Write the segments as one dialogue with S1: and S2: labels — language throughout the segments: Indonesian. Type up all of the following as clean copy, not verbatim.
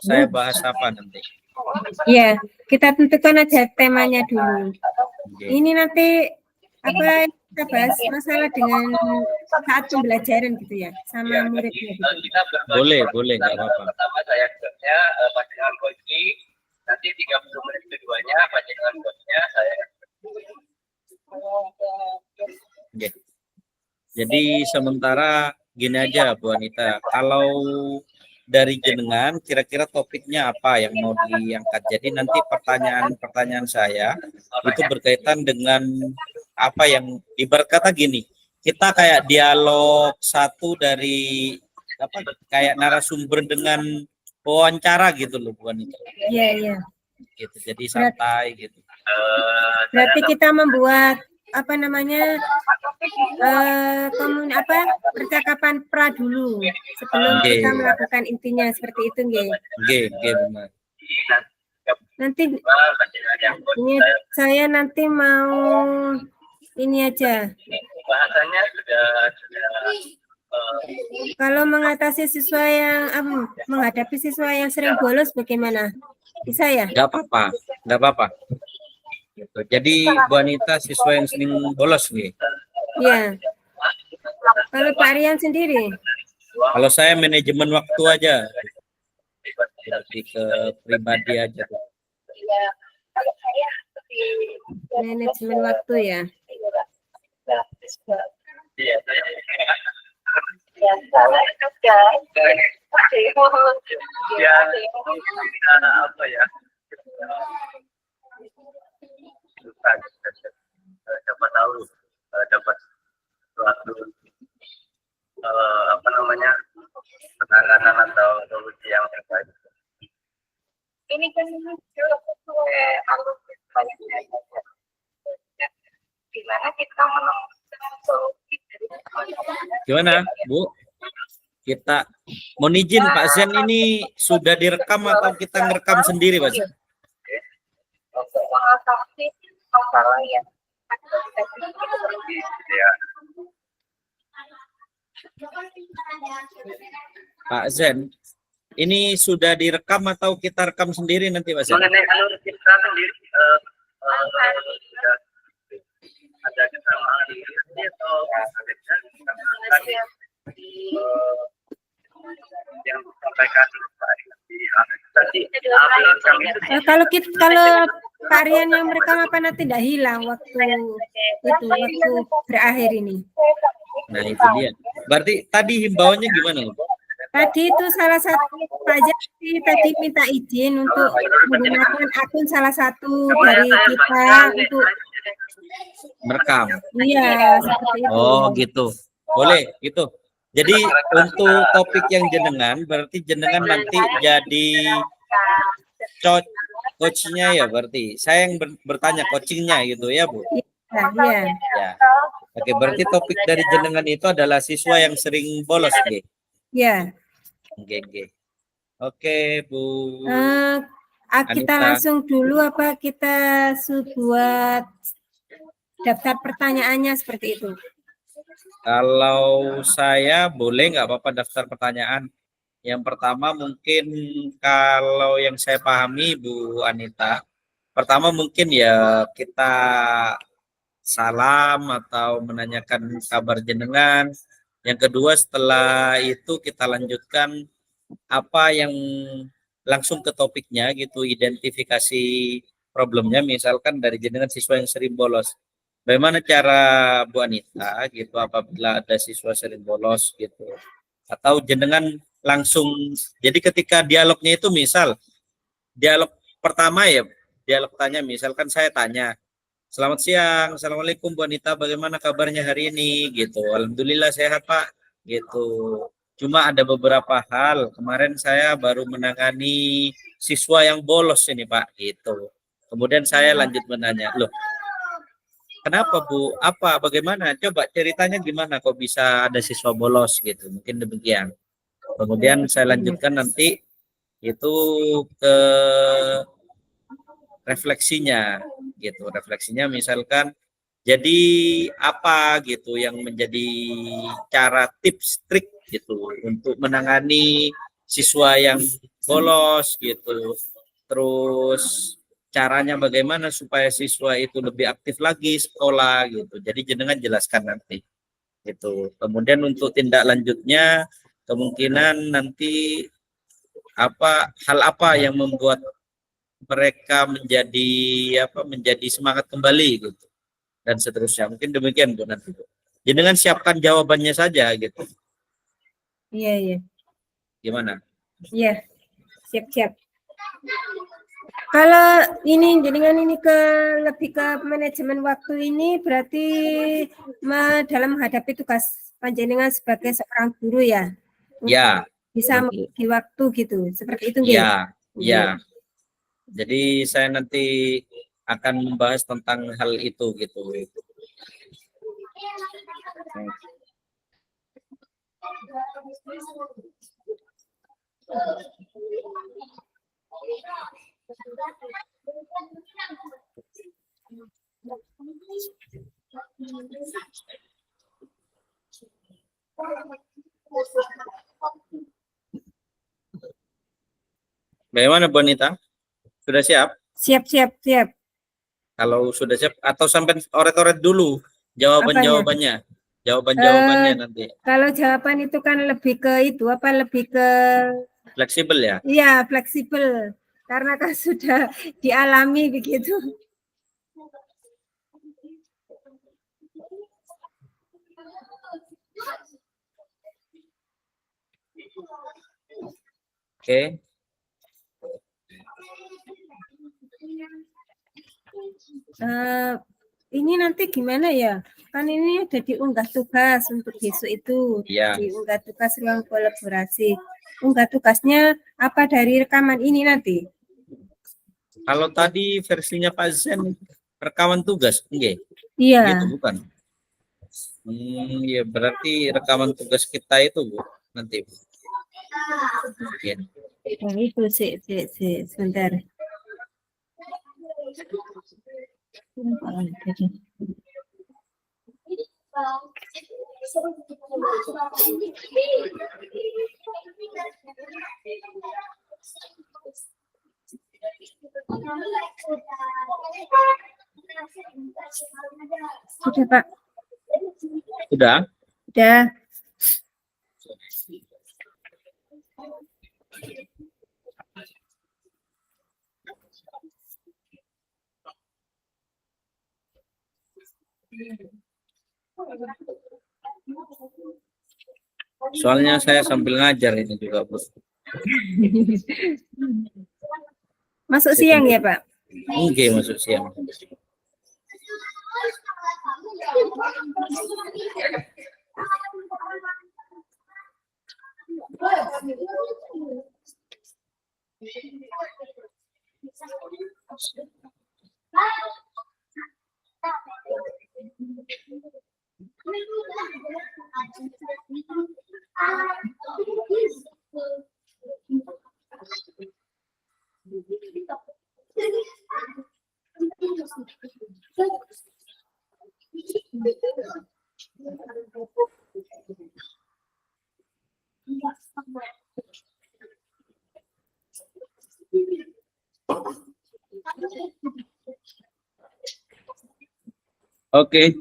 S1: saya bahas apa nanti?
S2: Ya, kita tentukan aja temanya dulu.
S1: Okay.
S2: Ini nanti apa kita bahas masalah dengan saat pembelajaran gitu ya, sama muridnya gitu.
S1: Boleh, nggak apa-apa.
S3: Pertama saya jawabnya panjangan kunci, nanti 30 menit keduanya panjangan kunci saya.
S1: Okay. Jadi sementara gini aja Bu Anita, kalau dari jenengan kira-kira topiknya apa yang mau diangkat. Jadi nanti pertanyaan saya itu berkaitan dengan apa yang ibarat kata gini, kita kayak dialog satu dari apa kayak narasumber dengan wawancara gitu loh Bu Anita.
S2: Iya.
S1: Gitu. Jadi santai gitu.
S2: Berarti kita membuat apa namanya percakapan pra dulu sebelum kita melakukan intinya seperti itu
S1: benar.
S2: Nanti ini saya nanti mau ini aja
S3: bahasanya sudah
S2: kalau mengatasi siswa yang menghadapi siswa yang sering bolos bagaimana, bisa ya?
S1: Nggak apa-apa. Gitu. Jadi Bu Anita siswa yang sering bolos nih.
S2: Iya. Kalau Pak Rian sendiri?
S1: Kalau saya manajemen waktu aja. Lebih ke pribadi aja.
S2: Manajemen waktu ya.
S3: Apa ya? Dapat tahu dapat suatu penanganan atau solusi yang terbaik.
S4: Ini kan gimana kita menemukan solusi dari
S1: gimana Bu? Kita mohon izin Pak Zen, ini sudah direkam atau kita ngerekam sendiri Pak Zen?
S4: untuk mengatasi masalah yang
S1: Pak Zen, ini sudah direkam atau kita rekam sendiri nanti Pak Zen?
S3: Mengenai alur kita sendiri ada kesamaan atau yang disampaikan
S2: kalau Pak Rian yang merekam apa nanti tidak hilang waktu berakhir ini.
S1: Nah itu dia. Berarti tadi himbauannya gimana?
S2: Tadi itu salah satu pajak tadi minta izin untuk menggunakan akun salah satu dari kita untuk
S1: merekam.
S2: Iya, seperti itu.
S1: Oh gitu. Boleh gitu. Jadi untuk topik yang jenengan berarti jenengan nanti jadi coachnya ya, berarti saya yang bertanya coachingnya gitu ya Bu?
S2: Iya.
S1: Ya. Oke, berarti topik dari jenengan itu adalah siswa yang sering bolos, G.
S2: Iya.
S1: Oke, Bu.
S2: Kita langsung dulu apa kita buat daftar pertanyaannya seperti itu?
S1: Kalau saya boleh nggak apa-apa daftar pertanyaan. Yang pertama mungkin kalau yang saya pahami Bu Anita, pertama mungkin ya kita salam atau menanyakan kabar jenengan. Yang kedua setelah itu kita lanjutkan apa yang langsung ke topiknya gitu, identifikasi problemnya, misalkan dari jenengan siswa yang sering bolos. Bagaimana cara Bu Anita gitu apabila ada siswa sering bolos gitu, atau jenengan langsung, jadi ketika dialognya itu misal dialog pertama ya, dialog tanya, misalkan saya tanya, selamat siang, assalamualaikum Bu Anita, bagaimana kabarnya hari ini gitu, alhamdulillah sehat Pak gitu, cuma ada beberapa hal, kemarin saya baru menangani siswa yang bolos ini Pak gitu, kemudian saya lanjut menanya, loh kenapa Bu? Apa? Bagaimana? Coba ceritanya gimana kok bisa ada siswa bolos gitu. Mungkin demikian. Kemudian saya lanjutkan nanti itu ke refleksinya gitu. Refleksinya misalkan jadi apa gitu yang menjadi cara tips trik gitu untuk menangani siswa yang bolos gitu. Terus caranya bagaimana supaya siswa itu lebih aktif lagi sekolah gitu. Jadi jenengan jelaskan nanti. Gitu. Kemudian untuk tindak lanjutnya kemungkinan nanti hal apa yang membuat mereka menjadi semangat kembali gitu dan seterusnya. Mungkin demikian Bu nanti Bu. Jenengan siapkan jawabannya saja gitu.
S2: Iya, iya.
S1: Gimana?
S2: Iya. Siap-siap. Kalau ini jenengan ini lebih ke manajemen waktu ini berarti dalam menghadapi tugas panjenengan sebagai seorang guru ya.
S1: Ya.
S2: Bisa
S1: Nanti.
S2: membagi waktu gitu. Seperti itu nggih?
S1: Ya, ya. Jadi saya nanti akan membahas tentang hal itu gitu. Bagaimana Bu Anita? Sudah siap?
S2: Siap.
S1: Kalau sudah siap atau sampai oret-oret dulu jawabannya nanti.
S2: Kalau jawaban itu kan lebih ke itu lebih ke
S1: Fleksibel ya?
S2: iya, fleksibel. Karena kan sudah dialami begitu.
S1: Oke.
S2: Ini nanti gimana ya? Kan ini ada diunggah tugas untuk besok itu.
S1: Ya.
S2: Diunggah tugas ruang kolaborasi. Unggah tugasnya apa dari rekaman ini nanti?
S1: Kalau tadi versinya Pak Zen rekaman tugas, enggak?
S2: Iya.
S1: Gitu bukan? Ya berarti rekaman tugas kita itu Bu nanti. Ya.
S2: Yang itu sebentar. Sudah Pak.
S1: Sudah?
S2: Sudah.
S1: Soalnya saya sambil ngajar ini juga Bu.
S2: Masuk siang ya Pak?
S1: Oke, masuk siang. Oke,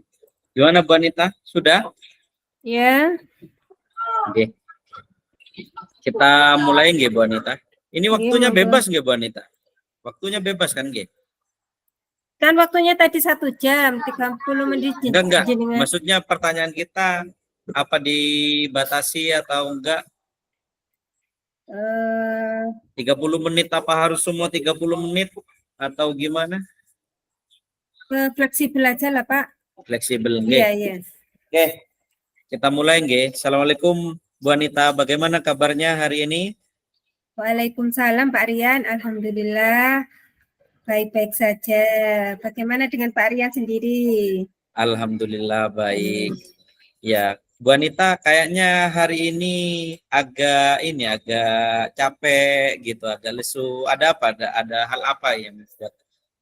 S1: gimana Bu Anita? Sudah?
S2: Ya.
S1: Oke. Kita mulai nggih Bu Anita? Ini waktunya bebas nggih Bu Anita? Waktunya bebas kan nggih?
S2: Kan waktunya tadi 1 jam 30 menit.
S1: Enggak. Maksudnya pertanyaan kita apa dibatasi atau enggak? 30 menit apa harus semua 30 menit atau gimana?
S2: Fleksibel aja lah Pak.
S1: Fleksibel nggih.
S2: Iya.
S1: Oke. Kita mulai nggih. Assalamualaikum Bu Anita, bagaimana kabarnya hari ini?
S2: Waalaikumsalam Pak Rian, alhamdulillah baik-baik saja. Bagaimana dengan Pak Rian sendiri?
S1: Alhamdulillah baik. Ya, Bu Anita kayaknya hari ini agak capek gitu, agak lesu. Ada apa? Ada hal apa yang membuat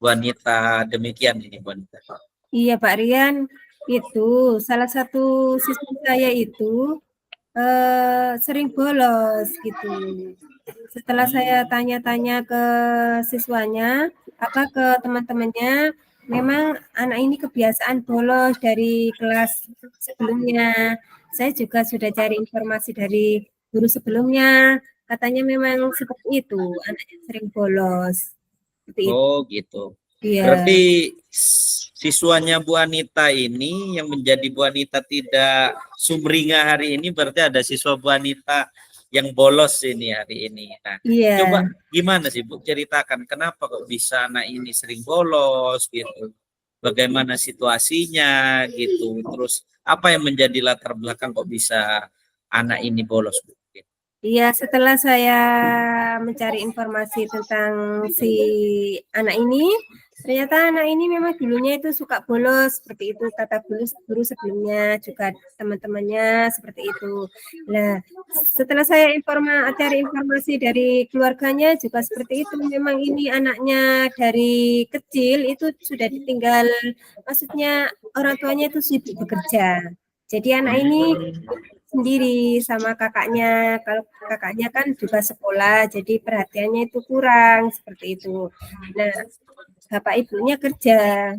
S1: Bu Anita demikian ini Bu Anita?
S2: Iya Pak Rian, itu salah satu siswa saya itu sering bolos gitu. Setelah saya tanya-tanya ke siswanya, ke teman-temannya, memang anak ini kebiasaan bolos dari kelas sebelumnya. Saya juga sudah cari informasi dari guru sebelumnya, katanya memang seperti itu, anaknya sering bolos. Seperti itu.
S1: Oh gitu.
S2: Iya.
S1: Berarti siswanya Bu Anita ini yang menjadi Bu Anita tidak sumringah hari ini, berarti ada siswa Bu Anita yang bolos ini hari ini. Nah,
S2: Iya.
S1: coba gimana sih Bu ceritakan kenapa kok bisa anak ini sering bolos gitu? Bagaimana situasinya gitu? Terus apa yang menjadi latar belakang kok bisa anak ini bolos Bu?
S2: Iya, setelah saya mencari informasi tentang si anak ini, ternyata anak ini memang dulunya itu suka bolos, seperti itu kata guru sebelumnya, juga teman-temannya seperti itu. Nah, setelah saya cari informasi dari keluarganya juga seperti itu, memang ini anaknya dari kecil itu sudah ditinggal, maksudnya orang tuanya itu sibuk bekerja. Jadi anak ini sendiri sama kakaknya. Kalau kakaknya kan juga sekolah, jadi perhatiannya itu kurang seperti itu. Nah, bapak ibunya kerja,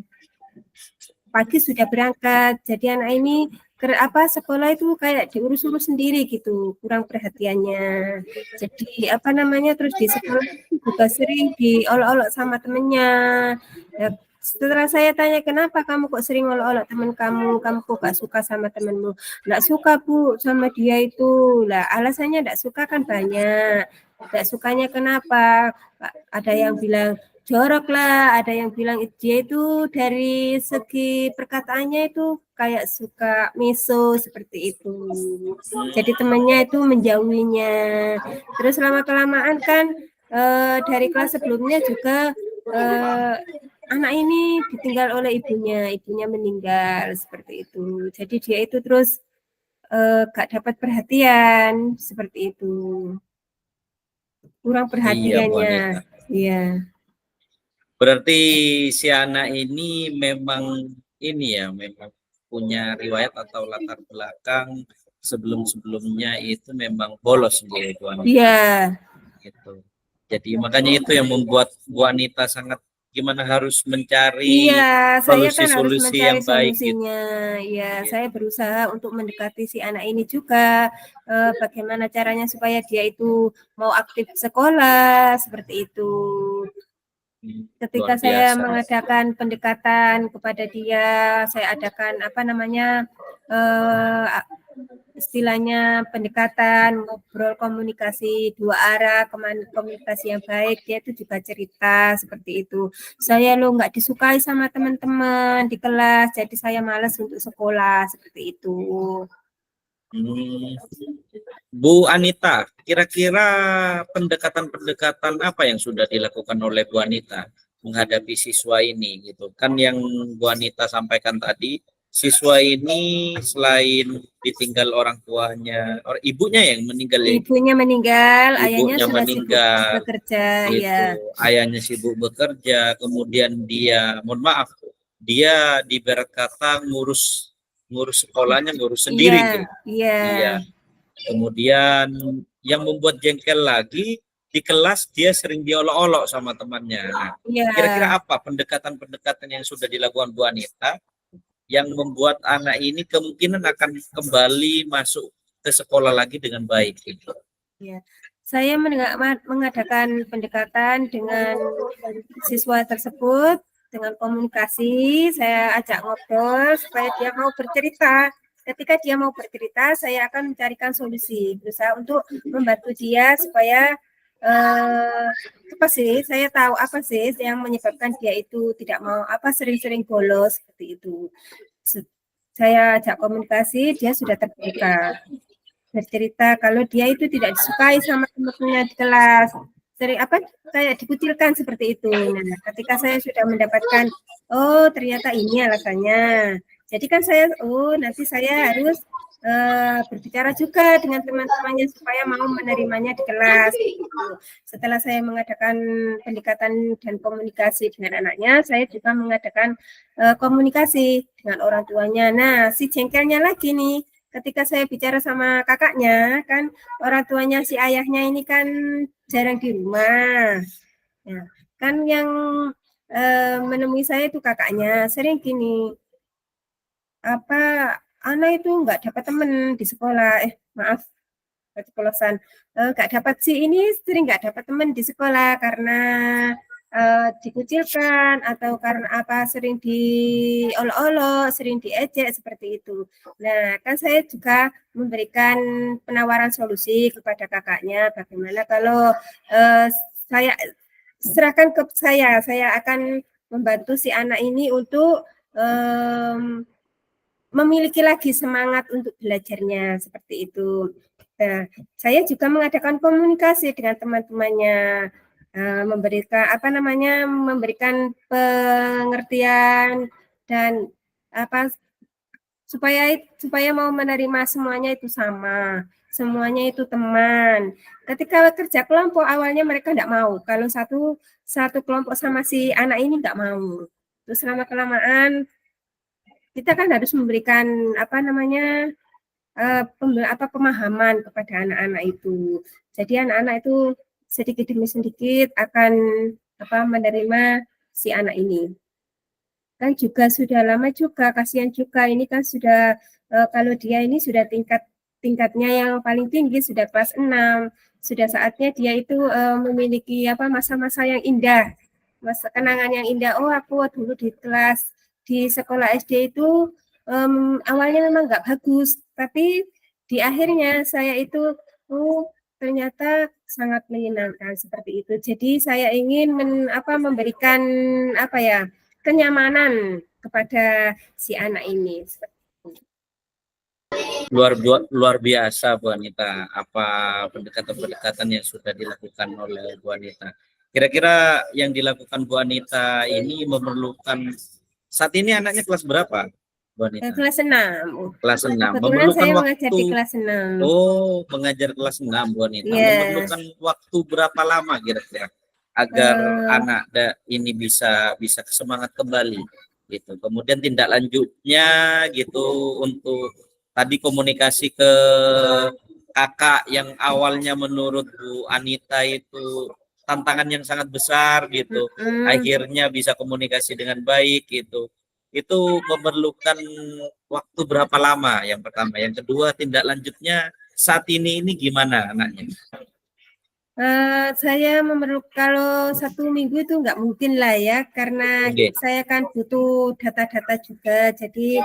S2: pagi sudah berangkat. Jadi anak ini sekolah itu kayak diurus-urus sendiri gitu, kurang perhatiannya. Jadi terus di sekolah juga sering diolok-olok sama temennya. Ya, setelah saya tanya kenapa kamu kok sering olok-olok teman kamu kok gak suka sama temenmu? Nggak suka Bu sama dia itu. Lah alasannya nggak suka kan banyak. Nggak sukanya kenapa? Ada yang bilang jorok lah, ada yang bilang dia itu dari segi perkataannya itu kayak suka meso seperti itu. Jadi temannya itu menjauhinya. Terus lama-kelamaan kan dari kelas sebelumnya juga anak ini ditinggal oleh ibunya meninggal seperti itu. Jadi dia itu terus gak dapat perhatian seperti itu. Kurang perhatiannya. Iya.
S1: Berarti si anak ini memang memang punya riwayat atau latar belakang sebelum-sebelumnya itu memang bolos gitu Bu Anita.
S2: Iya.
S1: Gitu. Jadi makanya itu yang membuat Bu Anita sangat gimana harus mencari
S2: Saya kan harus
S1: solusi-solusi
S2: mencari
S1: yang baik gitu.
S2: solusinya. Iya, saya berusaha untuk mendekati si anak ini juga. Bagaimana caranya supaya dia itu mau aktif sekolah seperti itu. Ketika
S1: Luar
S2: saya
S1: biasa.
S2: mengadakan pendekatan kepada dia, saya adakan istilahnya pendekatan, ngobrol, komunikasi dua arah, komunikasi yang baik, dia itu juga cerita seperti itu. Saya nggak disukai sama teman-teman di kelas, jadi saya malas untuk sekolah seperti itu.
S1: Bu Anita, kira-kira pendekatan-pendekatan apa yang sudah dilakukan oleh Bu Anita menghadapi siswa ini gitu? Kan yang Bu Anita sampaikan tadi, siswa ini selain ditinggal orang tuanya, ibunya yang meninggal ya?
S2: Ibunya meninggal, ayahnya
S1: Ibunya
S2: sudah sibuk
S1: meninggal,
S2: bekerja,
S1: gitu.
S2: ya.
S1: Ayahnya sibuk bekerja, kemudian dia, mohon maaf, dia diibarat kata ngurus sekolahnya, ngurus sendiri gitu. Iya. Kemudian yang membuat jengkel lagi, di kelas dia sering diolok-olok sama temannya. Nah, kira-kira apa pendekatan-pendekatan yang sudah dilakukan Bu Anita yang membuat anak ini kemungkinan akan kembali masuk ke sekolah lagi dengan baik gitu?
S2: Ya. Saya mengadakan pendekatan dengan siswa tersebut dengan komunikasi, saya ajak ngobrol supaya dia mau bercerita. Ketika dia mau bercerita, saya akan mencarikan solusi, berusaha untuk membantu dia supaya saya tahu apa sih yang menyebabkan dia itu tidak mau sering-sering bolos seperti itu. Saya ajak komunikasi, dia sudah terbuka bercerita kalau dia itu tidak disukai sama teman-temannya di kelas, sering kayak dikucilkan seperti itu. Nah, ketika saya sudah mendapatkan, oh ternyata ini alasannya. Jadi kan nanti saya harus berbicara juga dengan teman-temannya supaya mau menerimanya di kelas. Gitu. Setelah saya mengadakan pendekatan dan komunikasi dengan anaknya, saya juga mengadakan komunikasi dengan orang tuanya. Nah, si jengkelnya lagi nih, ketika saya bicara sama kakaknya, kan orang tuanya si ayahnya ini kan jarang di rumah. Ya, kan yang menemui saya itu kakaknya, sering gini, apa anak itu nggak dapat teman di sekolah, maaf, keceplosan, nggak dapat si ini sering nggak dapat teman di sekolah karena dikucilkan atau karena apa sering diolok-olok, sering diejek seperti itu. Nah, kan saya juga memberikan penawaran solusi kepada kakaknya, bagaimana kalau saya serahkan ke saya akan membantu si anak ini untuk memiliki lagi semangat untuk belajarnya seperti itu. Nah, saya juga mengadakan komunikasi dengan teman-temannya, memberikan pengertian dan supaya mau menerima semuanya itu sama, semuanya itu teman. Ketika kerja kelompok awalnya mereka tidak mau, kalau satu kelompok sama si anak ini nggak mau. Terus lama kelamaan kita kan harus memberikan pemahaman kepada anak-anak itu. Jadi anak-anak itu sedikit demi sedikit akan menerima si anak ini. Kan juga sudah lama juga, kasihan juga ini kan sudah kalau dia ini sudah tingkatnya yang paling tinggi sudah kelas 6. Sudah saatnya dia itu memiliki masa-masa yang indah. Masa kenangan yang indah. Oh, aku dulu di sekolah SD itu awalnya memang nggak bagus, tapi di akhirnya saya itu ternyata sangat menyenangkan seperti itu. Jadi saya ingin memberikan kenyamanan kepada si anak ini.
S1: Luar biasa Bu Anita, apa pendekatan-pendekatan yang sudah dilakukan oleh Bu Anita. Kira-kira yang dilakukan Bu Anita ini memerlukan, saat ini anaknya kelas berapa Bu Anita?
S2: Kelas 6.
S1: Kelas 6.
S2: Kebetulan
S1: Memerlukan
S2: saya
S1: waktu,
S2: mengajar di kelas 6.
S1: Oh, mengajar kelas 6 Bu Anita.
S2: Yeah.
S1: Memerlukan waktu berapa lama kira-kira agar anak ini bisa semangat kembali gitu. Kemudian tindak lanjutnya gitu untuk tadi komunikasi ke kakak yang awalnya menurut Bu Anita itu tantangan yang sangat besar gitu. Akhirnya bisa komunikasi dengan baik gitu. Itu memerlukan waktu berapa lama yang pertama. Yang kedua tindak lanjutnya saat ini gimana anaknya?
S2: Saya memerlukan kalau 1 minggu itu nggak mungkin lah ya, karena saya kan butuh data-data juga. Jadi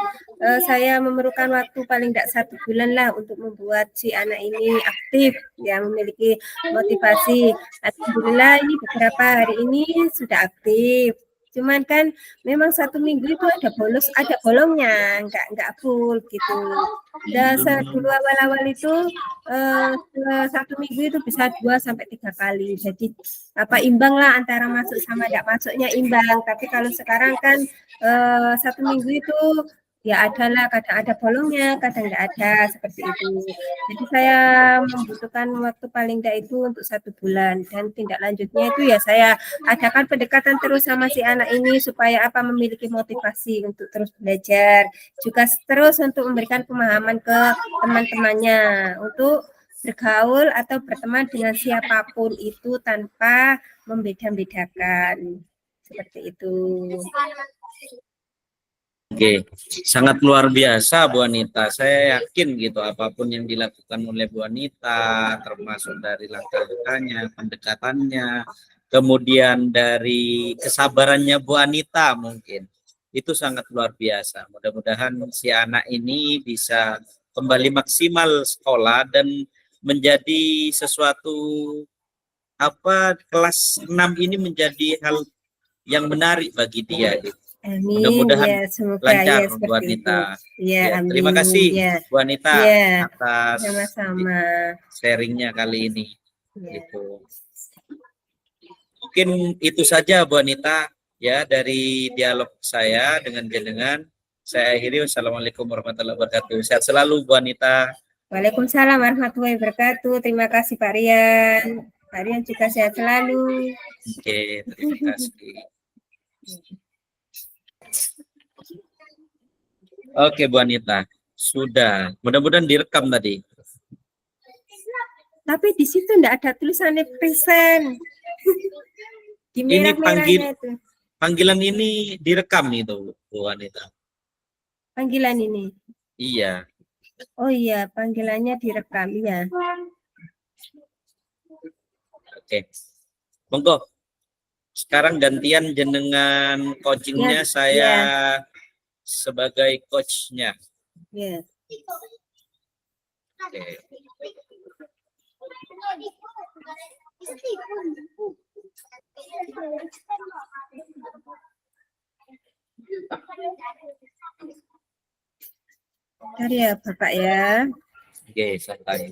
S2: saya memerlukan waktu paling tidak 1 bulan lah untuk membuat si anak ini aktif, yang memiliki motivasi. Alhamdulillah ini beberapa hari ini sudah aktif. Cuman kan memang 1 minggu itu ada bolongnya, nggak full gitu. Dan dulu awal-awal itu 1 minggu itu bisa 2 sampai 3 kali. Jadi imbang lah antara masuk sama tidak masuknya imbang. Tapi kalau sekarang kan 1 minggu itu ya adalah kadang ada bolongnya, kadang tidak ada seperti itu. Jadi saya membutuhkan waktu paling tidak itu untuk 1 bulan, dan tindak lanjutnya itu ya saya adakan pendekatan terus sama si anak ini supaya memiliki motivasi untuk terus belajar, juga terus untuk memberikan pemahaman ke teman-temannya untuk bergaul atau berteman dengan siapapun itu tanpa membeda-bedakan seperti itu.
S1: Oke, sangat luar biasa Bu Anita. Saya yakin gitu apapun yang dilakukan oleh Bu Anita, termasuk dari langkah-langkahnya, pendekatannya, kemudian dari kesabarannya Bu Anita mungkin itu sangat luar biasa. Mudah-mudahan si anak ini bisa kembali maksimal sekolah dan menjadi sesuatu kelas 6 ini menjadi hal yang menarik bagi dia gitu.
S2: Amin.
S1: Mudah-mudahan
S2: ya, semoga
S1: lancar
S2: ya,
S1: Bu Anita.
S2: Ya, amin.
S1: Terima kasih Bu Anita atas
S2: sama-sama
S1: sharingnya kali ini. Gitu. Mungkin itu saja Bu Anita ya dari dialog saya dengan jenengan. Saya akhiri. Wassalamualaikum warahmatullahi wabarakatuh. Sehat selalu Bu Anita.
S2: Waalaikumsalam warahmatullahi wabarakatuh. Terima kasih Pak Rian. Pak Rian juga sehat selalu.
S1: Oke, terima kasih. Oke Bu Anita, Sudah, mudah-mudahan direkam tadi.
S2: Tapi di situ enggak ada tulisannya present. Di
S1: Ini
S2: merah-merahnya itu.
S1: Panggilan ini direkam itu, Bu Wanita.
S2: Panggilan ini.
S1: Iya.
S2: Oh iya, panggilannya direkam ya.
S1: Oke. Monggo. Sekarang gantian jenengan coachingnya,
S2: Ya,
S1: saya
S2: ya.
S1: sebagai coachnya.
S2: Ya.
S1: Oke.
S2: Bentar ya Bapak ya.
S1: Oke, santai.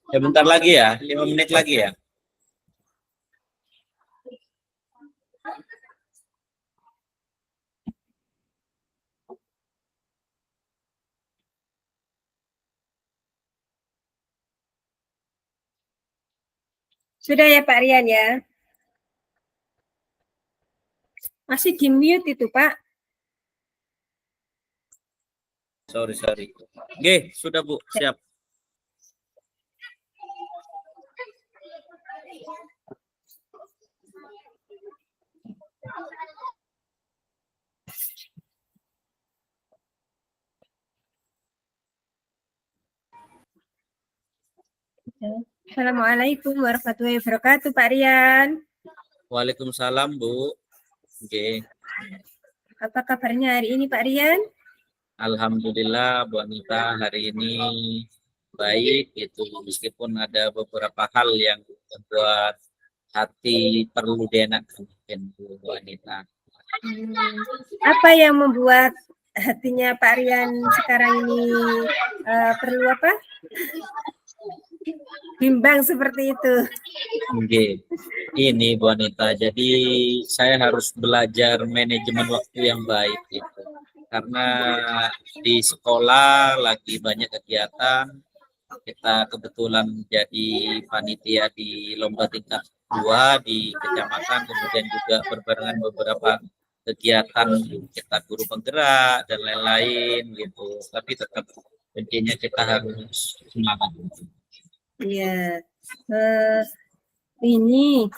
S1: Ya bentar lagi ya, 5 menit lagi ya.
S2: Sudah ya Pak Rian ya. Masih di mute itu Pak.
S1: Sorry. Oke, sudah Bu, siap.
S2: Assalamualaikum warahmatullahi wabarakatuh Pak Rian.
S1: Waalaikumsalam Bu. Oke.
S2: Apa kabarnya hari ini Pak Rian?
S1: Alhamdulillah Bu Anita hari ini baik itu, meskipun ada beberapa hal yang membuat hati perlu dienakkan mungkin Bu Anita.
S2: Apa yang membuat hatinya Pak Rian sekarang ini perlu apa? Bimbang seperti itu.
S1: Oke. Ini Bu Anita, jadi saya harus belajar manajemen waktu yang baik gitu. Karena di sekolah lagi banyak kegiatan, kita kebetulan jadi panitia di lomba tingkat 2 di kecamatan, kemudian juga berbarengan beberapa kegiatan kita guru penggerak dan lain-lain gitu. Tapi tetap intinya kita harus semangat.
S2: Iya. Ini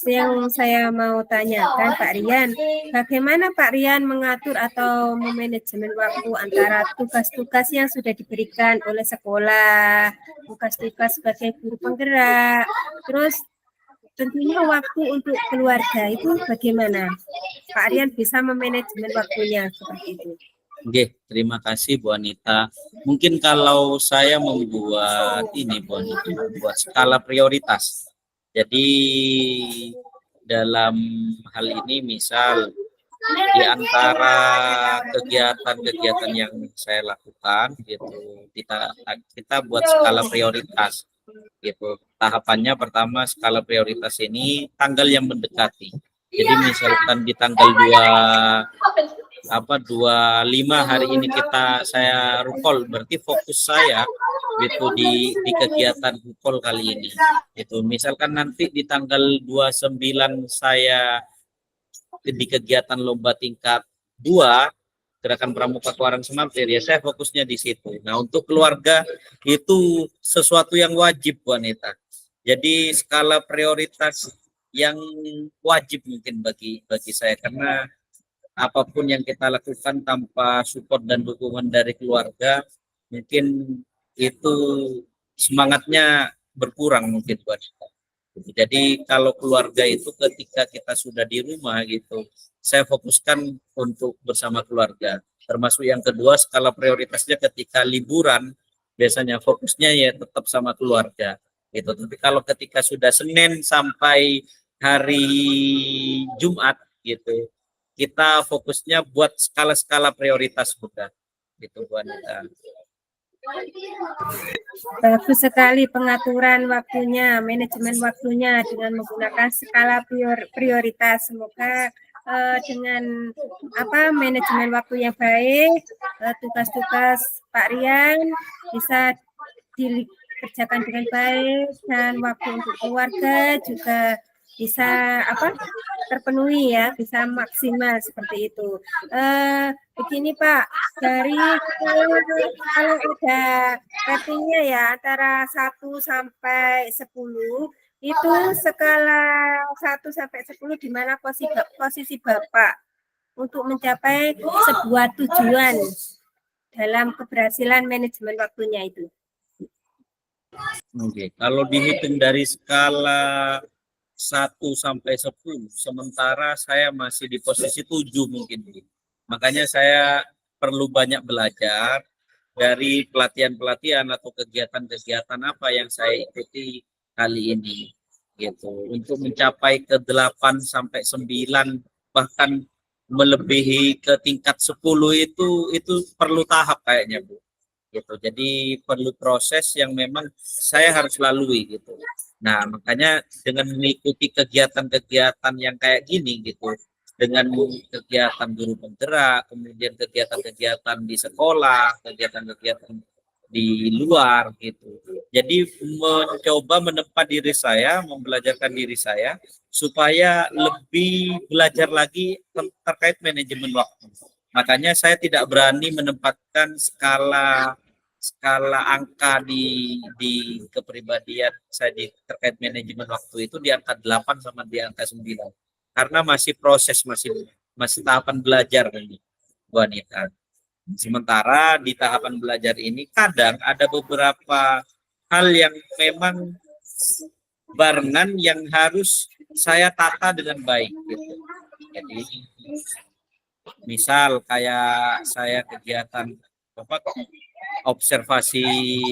S2: yang saya mau tanyakan Pak Rian, bagaimana Pak Rian mengatur atau memanajemen waktu antara tugas-tugas yang sudah diberikan oleh sekolah, tugas-tugas sebagai guru penggerak, terus tentunya waktu untuk keluarga itu bagaimana? Pak Rian bisa memanajemen waktunya seperti itu.
S1: Oke, terima kasih Bu Anita. Mungkin kalau saya membuat ini Bu Anita, membuat skala prioritas. Jadi dalam hal ini misal di antara kegiatan-kegiatan yang saya lakukan gitu, kita buat skala prioritas gitu. Tahapannya pertama skala prioritas ini tanggal yang mendekati. Jadi misalkan di tanggal 25 hari ini saya rukol, berarti fokus saya itu di kegiatan rukol kali ini. Itu misalkan nanti di tanggal 29 saya di kegiatan lomba tingkat 2 gerakan pramuka Kuarang Semampir, ya saya fokusnya di situ. Nah, untuk keluarga itu sesuatu yang wajib Bu Anita. Jadi skala prioritas yang wajib mungkin bagi saya, karena apapun yang kita lakukan tanpa support dan dukungan dari keluarga mungkin itu semangatnya berkurang mungkin buat kita. Jadi kalau keluarga itu ketika kita sudah di rumah gitu, saya fokuskan untuk bersama keluarga. Termasuk yang kedua skala prioritasnya ketika liburan biasanya fokusnya ya tetap sama keluarga gitu. Tapi kalau ketika sudah Senin sampai hari Jumat gitu, kita fokusnya buat skala-skala prioritas bukan gitu Bu Anita.
S2: Bagus sekali pengaturan waktunya, manajemen waktunya dengan menggunakan skala prioritas. Semoga dengan manajemen waktu yang baik, tugas-tugas Pak Rian bisa dikerjakan dengan baik dan waktu untuk keluarga juga bisa terpenuhi ya, bisa maksimal seperti itu. Begini Pak, dari kalau ada ratingnya ya antara 1 sampai 10, itu skala 1 sampai 10 di mana posisi Bapak untuk mencapai sebuah tujuan dalam keberhasilan manajemen waktunya itu?
S1: Oke, kalau dihitung dari skala 1 sampai 10, sementara saya masih di posisi 7 mungkin. Makanya saya perlu banyak belajar dari pelatihan-pelatihan atau kegiatan-kegiatan apa yang saya ikuti kali ini gitu. Untuk mencapai ke 8 sampai 9 bahkan melebihi ke tingkat 10 itu perlu tahap kayaknya, Bu. Gitu. Jadi perlu proses yang memang saya harus lalui gitu. Nah, makanya dengan mengikuti kegiatan-kegiatan yang kayak gini gitu, dengan kegiatan guru penggerak, kemudian kegiatan-kegiatan di sekolah, kegiatan-kegiatan di luar gitu. Jadi mencoba menempa diri saya, membelajarkan diri saya supaya lebih belajar lagi terkait manajemen waktu. Makanya saya tidak berani menempatkan skala angka di kepribadian saya terkait manajemen waktu itu di angka 8 sama di angka 9. Karena masih proses, masih tahapan belajar ini, Bu Anita. Sementara di tahapan belajar ini kadang ada beberapa hal yang memang barengan yang harus saya tata dengan baik gitu. Jadi misal kayak saya kegiatan observasi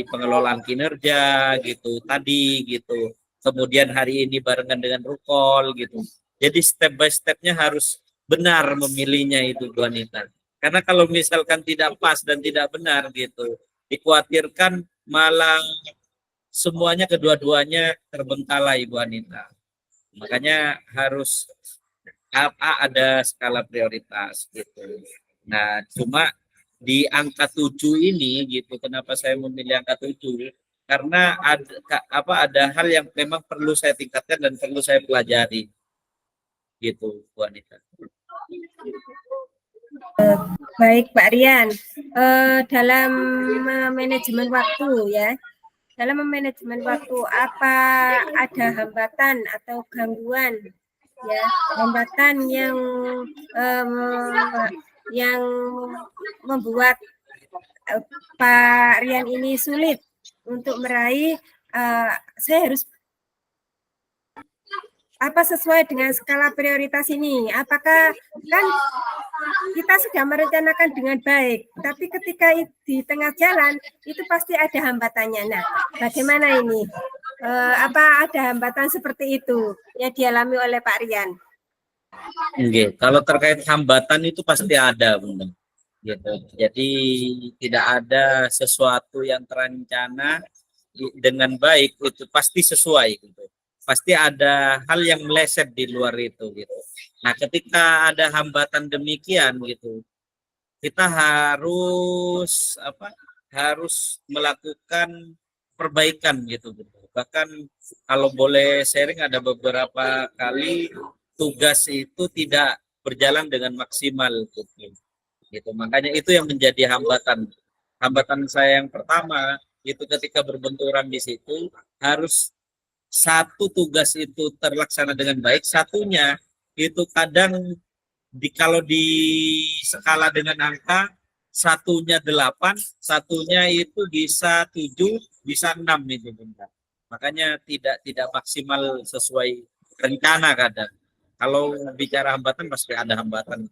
S1: pengelolaan kinerja gitu tadi gitu. Kemudian hari ini barengan dengan rukol gitu. Jadi step by stepnya harus benar memilihnya itu Bu Anita. Karena kalau misalkan tidak pas dan tidak benar gitu, dikhawatirkan malah semuanya kedua-duanya terbengkalai Bu Anita. Makanya harus ada skala prioritas gitu. Nah, cuma di angka 7 ini gitu, kenapa saya memilih angka 7? Karena ada hal yang memang perlu saya tingkatkan dan perlu saya pelajari. Gitu, Bu Anita.
S2: Baik Pak Rian, dalam manajemen waktu ya, dalam manajemen waktu apa ada hambatan atau gangguan ya, hambatan yang membuat Pak Rian ini sulit untuk meraih saya harus apa sesuai dengan skala prioritas ini? Apakah kan kita sudah merencanakan dengan baik, tapi ketika di tengah jalan itu pasti ada hambatannya. Nah, bagaimana ini? Apa ada hambatan seperti itu yang dialami oleh Pak Rian?
S1: Oke, kalau terkait hambatan itu pasti ada, Bunda. Gitu. Jadi tidak ada sesuatu yang terencana dengan baik itu pasti sesuai gitu. Pasti ada hal yang meleset di luar itu gitu. Nah, ketika ada hambatan demikian gitu, kita harus harus melakukan perbaikan gitu. Bahkan kalau boleh sharing ada beberapa kali tugas itu tidak berjalan dengan maksimal gitu. Makanya itu yang menjadi hambatan. Hambatan saya yang pertama itu ketika berbenturan di situ harus satu tugas itu terlaksana dengan baik, satunya itu kadang kalau di skala dengan angka satunya 8, satunya itu bisa 7, bisa 6 itu benar. Makanya tidak maksimal sesuai rencana kadang. Kalau bicara hambatan pasti ada hambatan.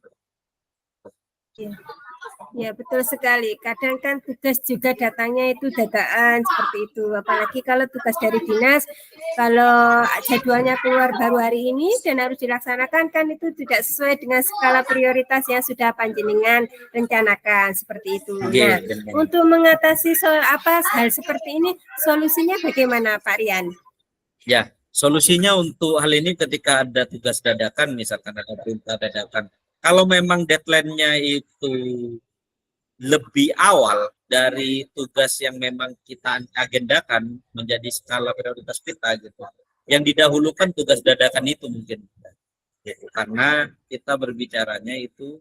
S2: Ya, betul sekali. Kadang kan tugas juga datangnya itu dadakan seperti itu. Apalagi kalau tugas dari dinas, kalau jadwalnya keluar baru hari ini dan harus dilaksanakan, kan itu tidak sesuai dengan skala prioritas yang sudah panjenengan rencanakan seperti itu. Nah, untuk mengatasi hal seperti ini, solusinya bagaimana, Pak Rian?
S1: Ya, solusinya untuk hal ini ketika ada tugas dadakan, misalkan ada perintah dadakan, kalau memang deadline-nya itu lebih awal dari tugas yang memang kita agendakan menjadi skala prioritas kita gitu. Yang didahulukan tugas dadakan itu mungkin. Gitu. Karena kita berbicaranya itu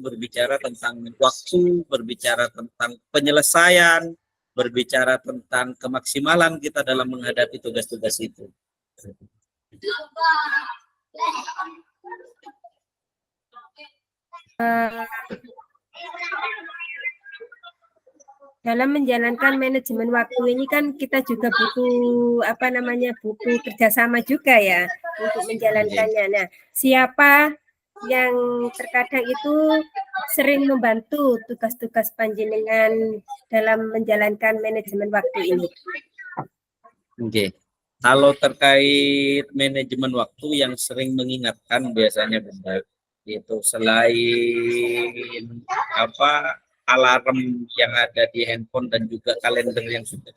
S1: berbicara tentang waktu, berbicara tentang penyelesaian, berbicara tentang kemaksimalan kita dalam menghadapi tugas-tugas itu.
S2: Dalam menjalankan manajemen waktu ini kan kita juga butuh butuh kerjasama juga ya untuk menjalankannya. Nah, siapa yang terkadang itu sering membantu tugas-tugas panjenengan dalam menjalankan manajemen waktu ini?
S1: Oke. Kalau terkait manajemen waktu yang sering mengingatkan biasanya Bunda, itu selain alarm yang ada di handphone dan juga kalender yang sudah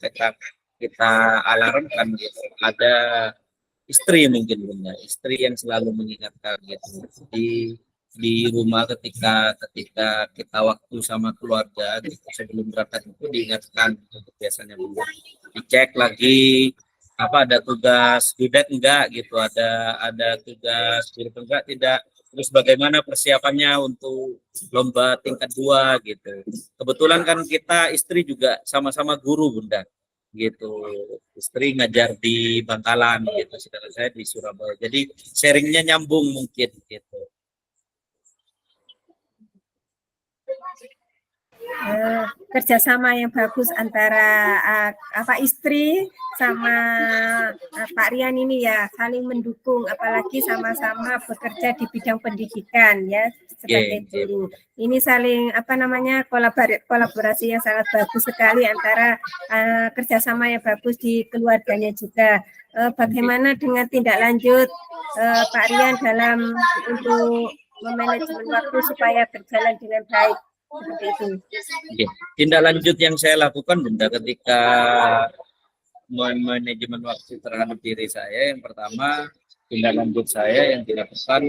S1: kita alarmkan gitu. Ada istri mungkin Bunda, istri yang selalu mengingatkan gitu. Di rumah ketika kita waktu sama keluarga gitu, sebelum berangkat itu diingatkan gitu, biasanya Bunda. Dicek lagi ada tugas due enggak gitu, ada tugas enggak tidak, terus bagaimana persiapannya untuk lomba tingkat 2 gitu. Kebetulan kan kita istri juga sama-sama guru Bunda gitu, istri ngajar di Bangkalan gitu, saudara saya di Surabaya, jadi sharingnya nyambung mungkin gitu.
S2: Kerjasama yang bagus antara istri sama Pak Rian ini ya, saling mendukung, apalagi sama-sama bekerja di bidang pendidikan ya sebagai guru. Ini saling kolaborasi yang sangat bagus sekali antara kerjasama yang bagus di keluarganya juga. Bagaimana dengan tindak lanjut Pak Rian dalam untuk memanajemen waktu supaya berjalan dengan baik? Seperti itu.
S1: Oke. Tindak lanjut yang saya lakukan Bunda ketika manajemen waktu terhadap diri saya, yang pertama tindak lanjut saya yang dilakukan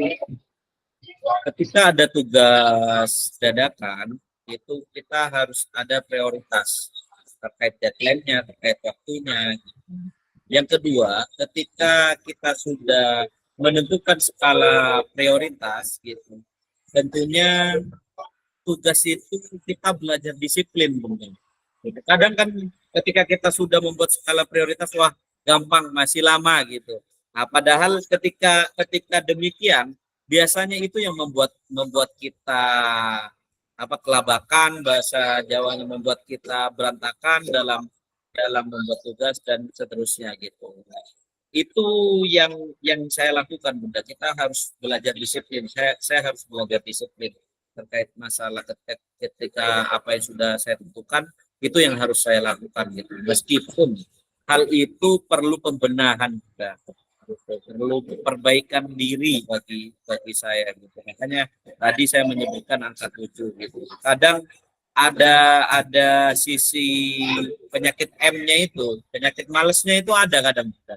S1: ketika ada tugas dadakan itu kita harus ada prioritas terkait deadline-nya, terkait waktunya. Yang kedua, ketika kita sudah menentukan skala prioritas gitu, tentunya tugas itu kita belajar disiplin mungkin. Kadang kan ketika kita sudah membuat skala prioritas, wah gampang, masih lama gitu. Nah, padahal ketika demikian, biasanya itu yang membuat kita kelabakan, bahasa Jawanya, membuat kita berantakan dalam membuat tugas dan seterusnya gitu. Itu yang saya lakukan Bunda. Kita harus belajar disiplin. Saya harus belajar disiplin terkait masalah ketika apa yang sudah saya tentukan, itu yang harus saya lakukan gitu. Meskipun hal itu perlu pembenahan juga, perlu perbaikan diri bagi saya gitu. Makanya tadi saya menyebutkan angka 7 gitu. Kadang ada sisi penyakit M-nya itu, penyakit malesnya itu ada kadang gitu.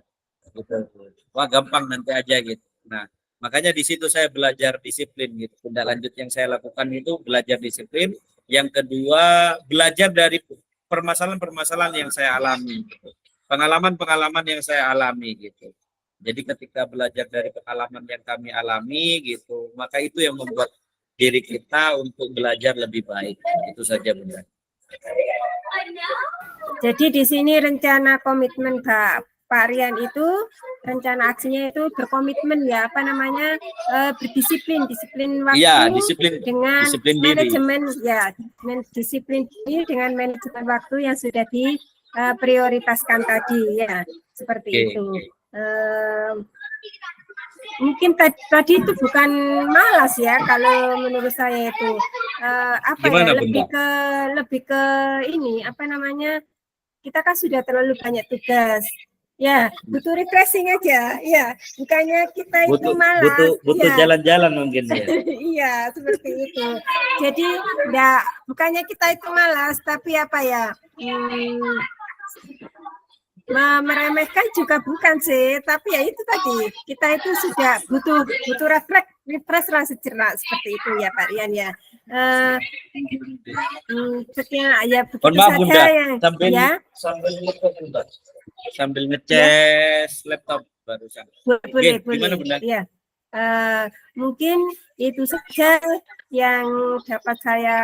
S1: Wah gampang nanti aja gitu. Nah, makanya di situ saya belajar disiplin gitu. Tindak lanjut yang saya lakukan itu belajar disiplin. Yang kedua, belajar dari permasalahan-permasalahan yang saya alami. Gitu. Pengalaman-pengalaman yang saya alami gitu. Jadi ketika belajar dari pengalaman yang kami alami gitu, maka itu yang membuat diri kita untuk belajar lebih baik. Itu saja Bunda.
S2: Jadi di sini rencana komitmen Pak Rian itu, rencana aksinya itu berkomitmen ya, berdisiplin waktu
S1: ya,
S2: dengan
S1: disiplin
S2: manajemen diri. Ya, disiplin diri dengan manajemen waktu yang sudah diprioritaskan tadi ya, seperti itu. Mungkin tadi itu bukan malas ya, kalau menurut saya itu apa
S1: Gimana,
S2: ya,
S1: Bunda?
S2: lebih ke ini apa namanya, kita kan sudah terlalu banyak tugas. Ya, butuh refreshing aja. Ya, bukannya kita itu
S1: Butuh
S2: malas.
S1: butuh
S2: Ya,
S1: jalan-jalan mungkin ya.
S2: iya, seperti itu. Jadi, enggak, bukannya kita itu malas, tapi apa ya, meremehkan juga bukan sih, tapi ya itu tadi, kita itu sudah butuh refresh lah seperti itu ya Pak Rian ya. Ya
S1: Mohon
S2: begitu
S1: maaf
S2: saja
S1: Bunda,
S2: yang
S1: sambil
S2: ya.
S1: laptop Bunda. Sambil ngecas laptop barusan.
S2: Boleh,
S1: Gimana Bunda?
S2: ya. Mungkin itu saja yang dapat saya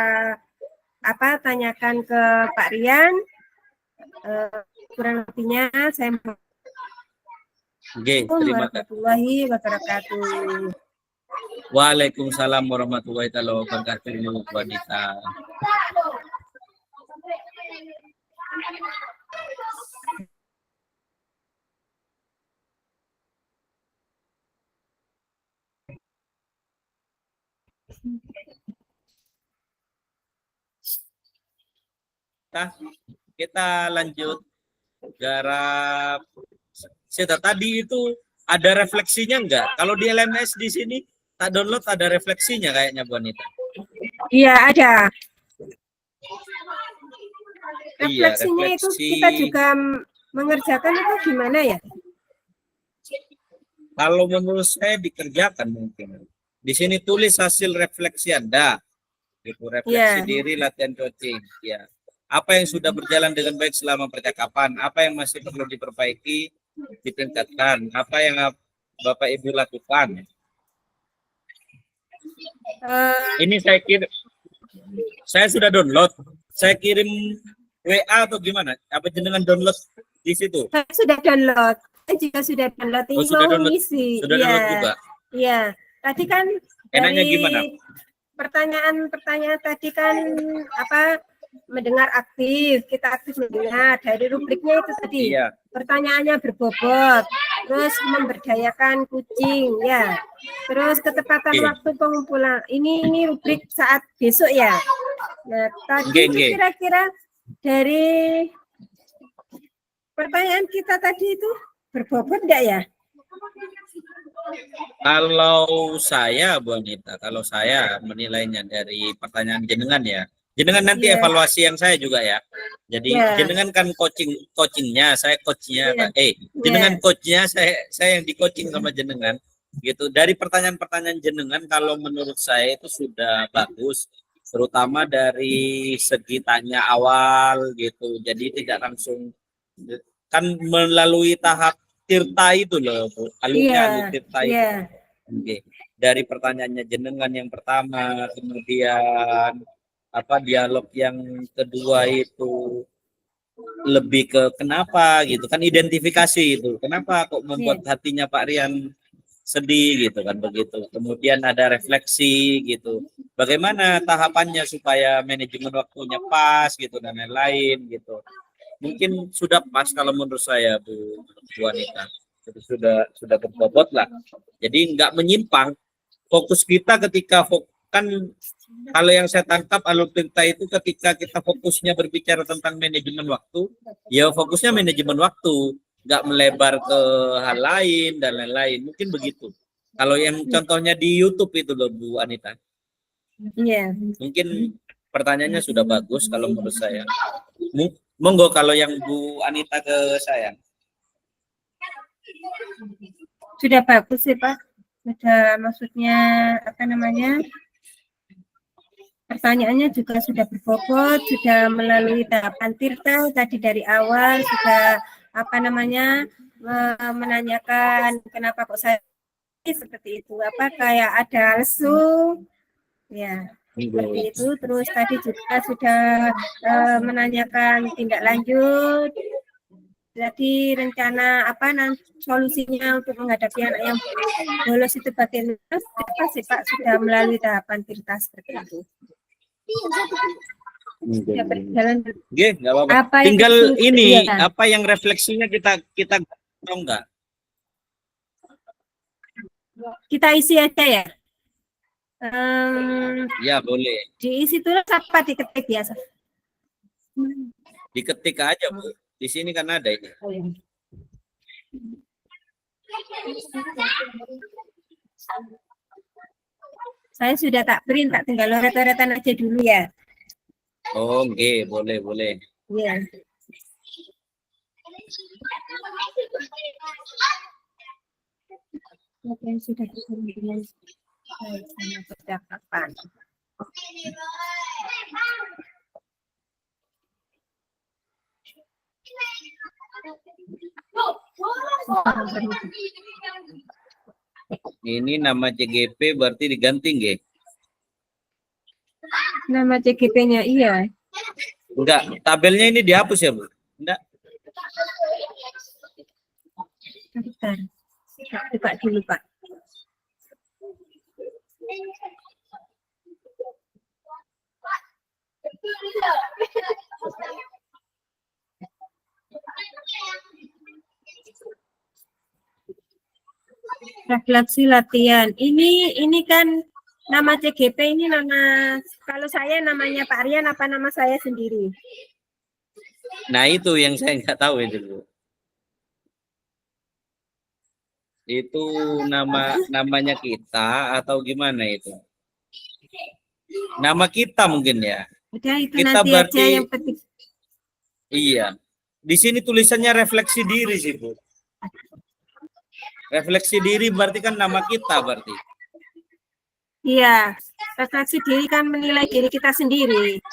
S2: tanyakan ke Pak Rian. Kurang lebihnya saya mohon
S1: Terima kasih.
S2: warahmatullahi wabarakatuh.
S1: Waalaikumsalam warahmatullahi wabarakatuh, wanita. Kita lanjut garap. Sudah tadi itu ada refleksinya enggak? Kalau di LMS di sini tak download ada refleksinya kayaknya Bu Anita.
S2: Iya, ada.
S1: Iya,
S2: Refleksinya itu
S1: refleksi.
S2: kita juga mengerjakan itu gimana ya?
S1: Kalau menurut saya dikerjakan mungkin. Di sini tulis hasil refleksi Anda. Itu refleksi diri, latihan coaching. Ya. Apa yang sudah berjalan dengan baik selama percakapan? Apa yang masih perlu diperbaiki, ditingkatkan? Apa yang Bapak Ibu lakukan? Ini saya sudah download. Saya kirim WA atau gimana? Apa jenengan download di situ?
S2: Saya sudah download. Saya juga sudah download.
S1: Oh, sudah download. Sudah download juga.
S2: Iya. Tadi kan
S1: enaknya gimana?
S2: Pertanyaan tadi kan mendengar aktif, kita aktif mendengar. Dari rubriknya itu tadi.
S1: Iya.
S2: Pertanyaannya berbobot, terus memberdayakan kucing, ya. Terus ketepatan waktu pengumpulan. Ini rubrik saat besok ya. Nah, tadi kira-kira dari pertanyaan kita tadi itu berbobot enggak ya?
S1: Kalau saya, Bu Anita, kalau saya menilainya dari pertanyaan jenengan ya. Jenengan nanti evaluasi yang saya juga ya. Jadi jenengan kan coachingnya, saya coachnya. Jenengan coachnya, saya yang di coaching sama jenengan. Gitu. Dari pertanyaan-pertanyaan jenengan, kalau menurut saya itu sudah bagus, terutama dari segi tanya awal gitu. Jadi tidak langsung kan melalui tahap tirta itu loh, Bu. Alurnya tirta itu. Dari pertanyaannya jenengan yang pertama, kemudian dialog yang kedua itu lebih ke kenapa gitu kan, identifikasi itu kenapa kok membuat hatinya Pak Rian sedih gitu kan, begitu. Kemudian ada refleksi gitu, bagaimana tahapannya supaya manajemen waktunya pas gitu dan lain-lain gitu. Mungkin sudah pas kalau menurut saya Bu Anita. Jadi sudah berbobot lah. Jadi nggak menyimpang. Fokus kita ketika kan kalau yang saya tangkap alur tinta itu ketika kita fokusnya berbicara tentang manajemen waktu, ya fokusnya manajemen waktu, nggak melebar ke hal lain dan lain-lain. Mungkin begitu. Kalau yang contohnya di YouTube itu loh Bu Anita.
S2: Iya.
S1: Mungkin pertanyaannya sudah bagus kalau menurut saya. Monggo kalau yang Bu Anita ke saya.
S2: Sudah bagus sih Pak. Sudah, maksudnya pertanyaannya juga sudah berbobot, sudah melalui tahapan tirta tadi dari awal, sudah menanyakan kenapa kok saya seperti itu, kayak ada lesu ya seperti itu. Terus tadi juga sudah menanyakan tindak lanjut, jadi rencana solusinya untuk menghadapi anak yang bolos itu bagaimana sih Pak, sudah melalui tahapan tirta seperti itu. Ya, berjalan.
S1: Nggak apa-apa. Tinggal ini apa yang refleksinya kita tahu nggak?
S2: Kita isi aja ya.
S1: Ya boleh.
S2: Diisi tulis apa diketik biasa?
S1: Diketik aja Bu. Di sini kan ada ini.
S2: Oh, ya. Saya sudah tak print, tak tinggal loret-loretan aja dulu ya.
S1: Oh, oke, boleh, boleh.
S2: Iya. Apa yang sudah dengan sama percakapan.
S1: Ini nama CGP berarti diganti nggih?
S2: Nama CGP-nya iya.
S1: Enggak, tabelnya ini dihapus ya, Bu? Enggak.
S2: Bentar. Buka dulu, Pak. Refleksi latihan. Ini kan nama CGP ini nama, kalau saya namanya Pak Rian apa nama saya sendiri?
S1: Nah, itu yang saya nggak tahu itu, Bu. Itu namanya kita atau gimana itu? Nama kita mungkin ya.
S2: Udah itu
S1: Kita
S2: nanti
S1: berarti
S2: aja yang penting.
S1: iya. Di sini tulisannya refleksi diri sih, Bu. Refleksi diri berarti kan nama kita berarti.
S2: Iya, refleksi diri kan menilai diri kita sendiri.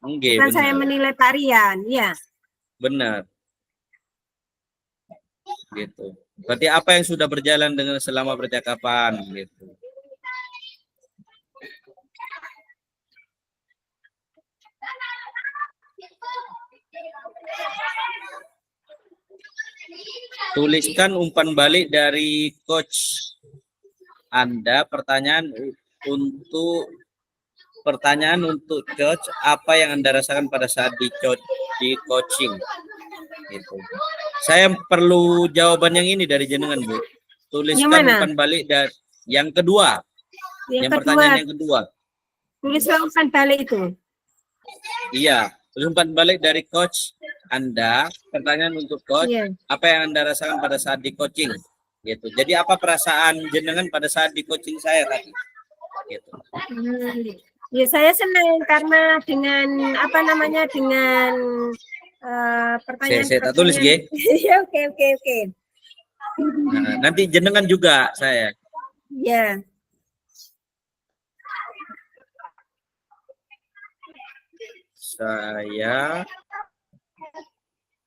S1: Oke,
S2: Bukan saya
S1: benar.
S2: menilai Pak Rian, ya.
S1: Benar. Gitu. Berarti apa yang sudah berjalan dengan selama percakapan gitu. Tuliskan umpan balik dari coach Anda. Pertanyaan untuk coach, apa yang Anda rasakan pada saat di coaching? Gitu. Saya perlu jawaban yang ini dari jenengan, Bu. Tuliskan umpan balik dari yang kedua. Yang pertanyaan yang kedua.
S2: Tuliskan umpan balik itu.
S1: Iya, umpan balik dari coach Anda. Pertanyaan untuk coach,
S2: Iya.
S1: apa yang Anda rasakan pada saat di coaching? Gitu. Jadi apa perasaan jenengan pada saat di coaching saya tadi? Gitu.
S2: Ya saya senang karena dengan apa namanya dengan pertanyaan.
S1: Saya tulis, G.
S2: Ya, oke.
S1: Nah, nanti jenengan juga saya.
S2: Ya.
S1: Saya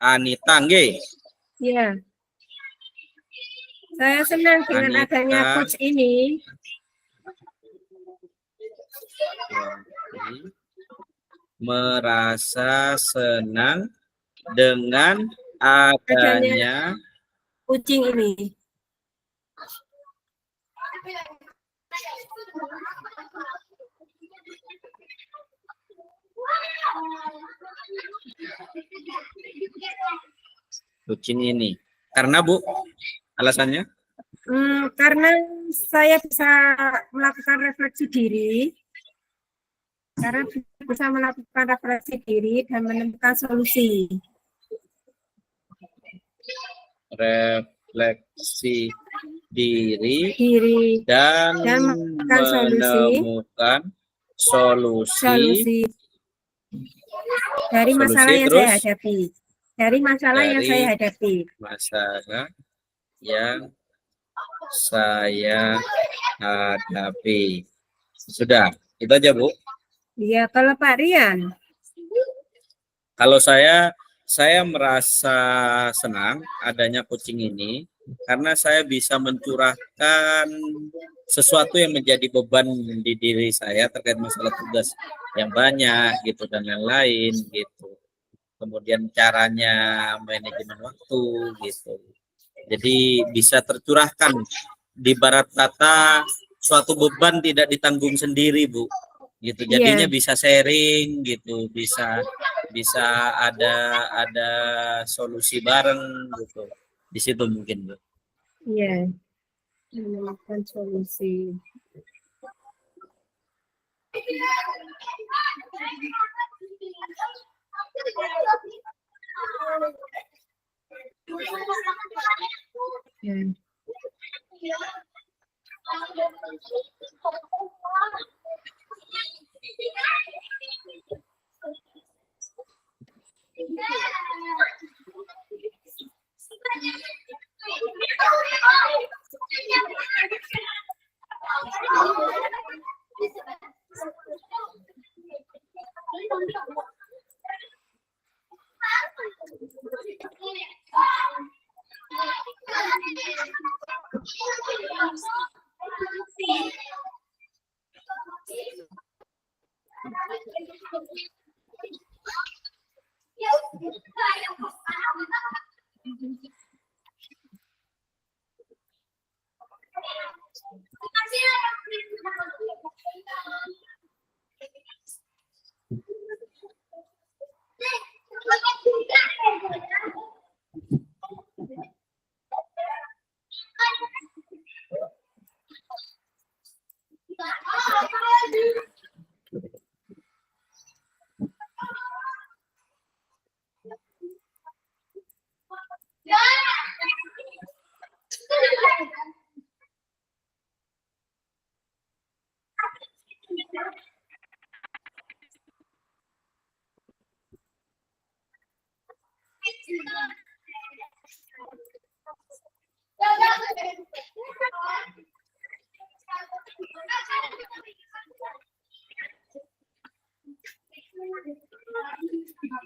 S1: Anita, G.
S2: Ya. Saya senang dengan adanya coach ini.
S1: Merasa senang dengan adanya
S2: coaching ini.
S1: coaching ini. Karena, Bu, alasannya?
S2: Karena saya bisa melakukan refleksi diri. Karena bisa melakukan refleksi diri dan menemukan solusi.
S1: Refleksi diri dan
S2: menemukan
S1: solusi
S2: dari masalah yang saya hadapi. Dari masalah yang saya hadapi.
S1: Masalah yang saya hadapi. Sudah, itu aja, Bu.
S2: Iya, kalau Pak Rian?
S1: Kalau saya merasa senang adanya coaching ini karena saya bisa mencurahkan sesuatu yang menjadi beban di diri saya terkait masalah tugas yang banyak gitu dan lain-lain gitu. Kemudian caranya manajemen waktu gitu. Jadi bisa tercurahkan, di barat kata suatu beban tidak ditanggung sendiri, Bu. Gitu. Jadinya bisa sharing gitu, bisa ada solusi bareng gitu. Di situ mungkin, Bu.
S2: Iya. Menemukan solusi. Hmm.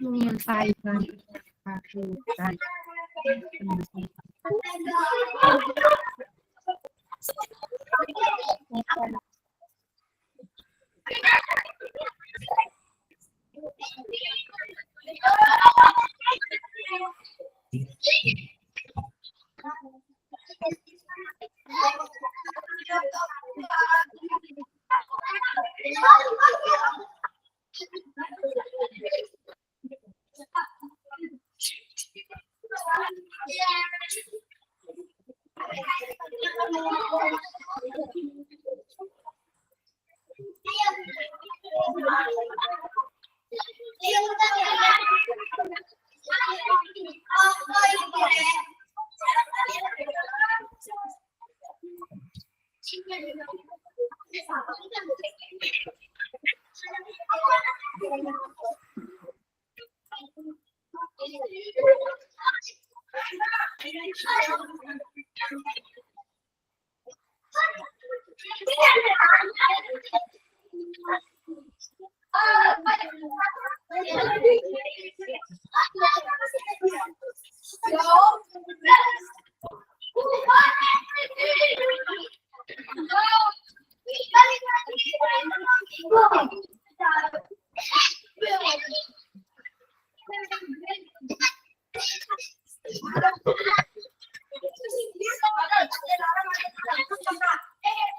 S2: Menyampaikan kesulitan.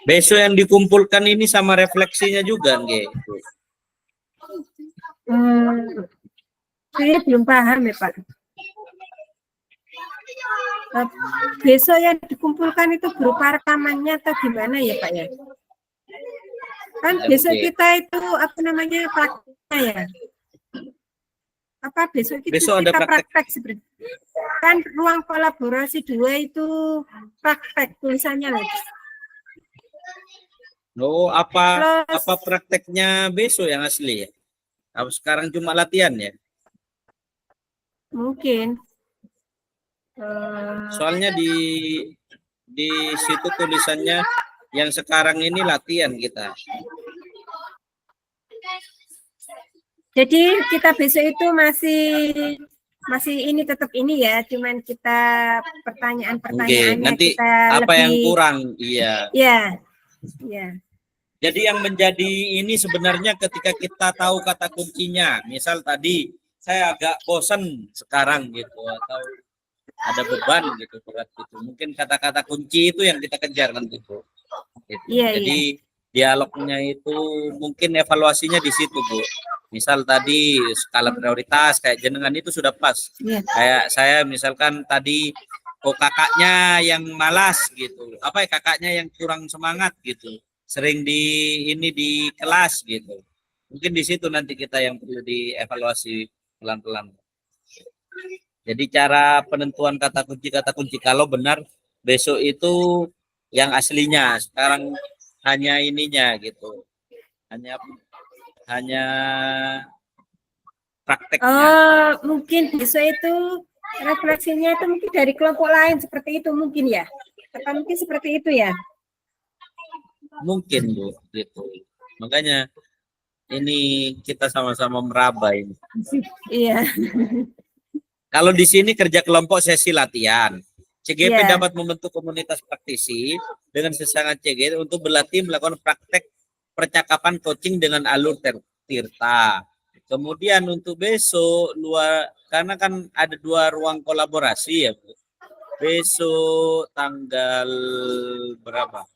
S1: Besok yang dikumpulkan ini sama refleksinya juga, nggih.
S2: Saya belum paham ya Pak. Besok yang dikumpulkan itu berupa rekamannya atau gimana ya Pak ya? Kan besok kita itu apa namanya prakteknya ya? Apa besok
S1: Besok ada
S2: kita
S1: praktek.
S2: praktek seperti kan ruang kolaborasi 2 itu praktek tulisannya loh.
S1: Oh, apa
S2: Plus-
S1: prakteknya besok yang asli ya? Apa sekarang cuma latihan ya?
S2: Mungkin.
S1: Soalnya di situ tulisannya yang sekarang ini latihan kita.
S2: Jadi kita besok itu masih ini tetap ini ya, cuman kita pertanyaan-pertanyaannya
S1: Nanti
S2: kita
S1: apa
S2: lebih,
S1: yang kurang? Iya.
S2: ya.
S1: Jadi yang menjadi ini sebenarnya ketika kita tahu kata kuncinya. Misal tadi saya agak bosan sekarang gitu, atau ada beban gitu, berat gitu. Mungkin kata-kata kunci itu yang kita kejar nanti Bu. Gitu.
S2: Iya,
S1: Jadi dialognya itu mungkin evaluasinya di situ Bu. Misal tadi skala prioritas kayak jenengan itu sudah pas.
S2: Iya.
S1: Kayak saya misalkan tadi kakaknya yang malas gitu. Apa ya kakaknya yang kurang semangat gitu. sering di kelas gitu. Mungkin di situ nanti kita yang perlu dievaluasi pelan-pelan. Jadi cara penentuan kata kunci kalau benar besok itu yang aslinya, sekarang hanya ininya gitu. Hanya prakteknya.
S2: Oh, mungkin besok itu refleksinya itu mungkin dari kelompok lain seperti itu mungkin ya? Apa mungkin seperti itu ya?
S1: Mungkin Bu, gitu. Makanya ini kita sama-sama meraba ini.
S2: Iya.
S1: Kalau di sini kerja kelompok sesi latihan. CGP
S2: Iya.
S1: dapat membentuk komunitas praktisi dengan sesama CGP untuk berlatih melakukan praktek percakapan coaching dengan alur Tirta. Kemudian untuk besok karena kan ada 2 ruang kolaborasi ya Bu. Besok tanggal berapa?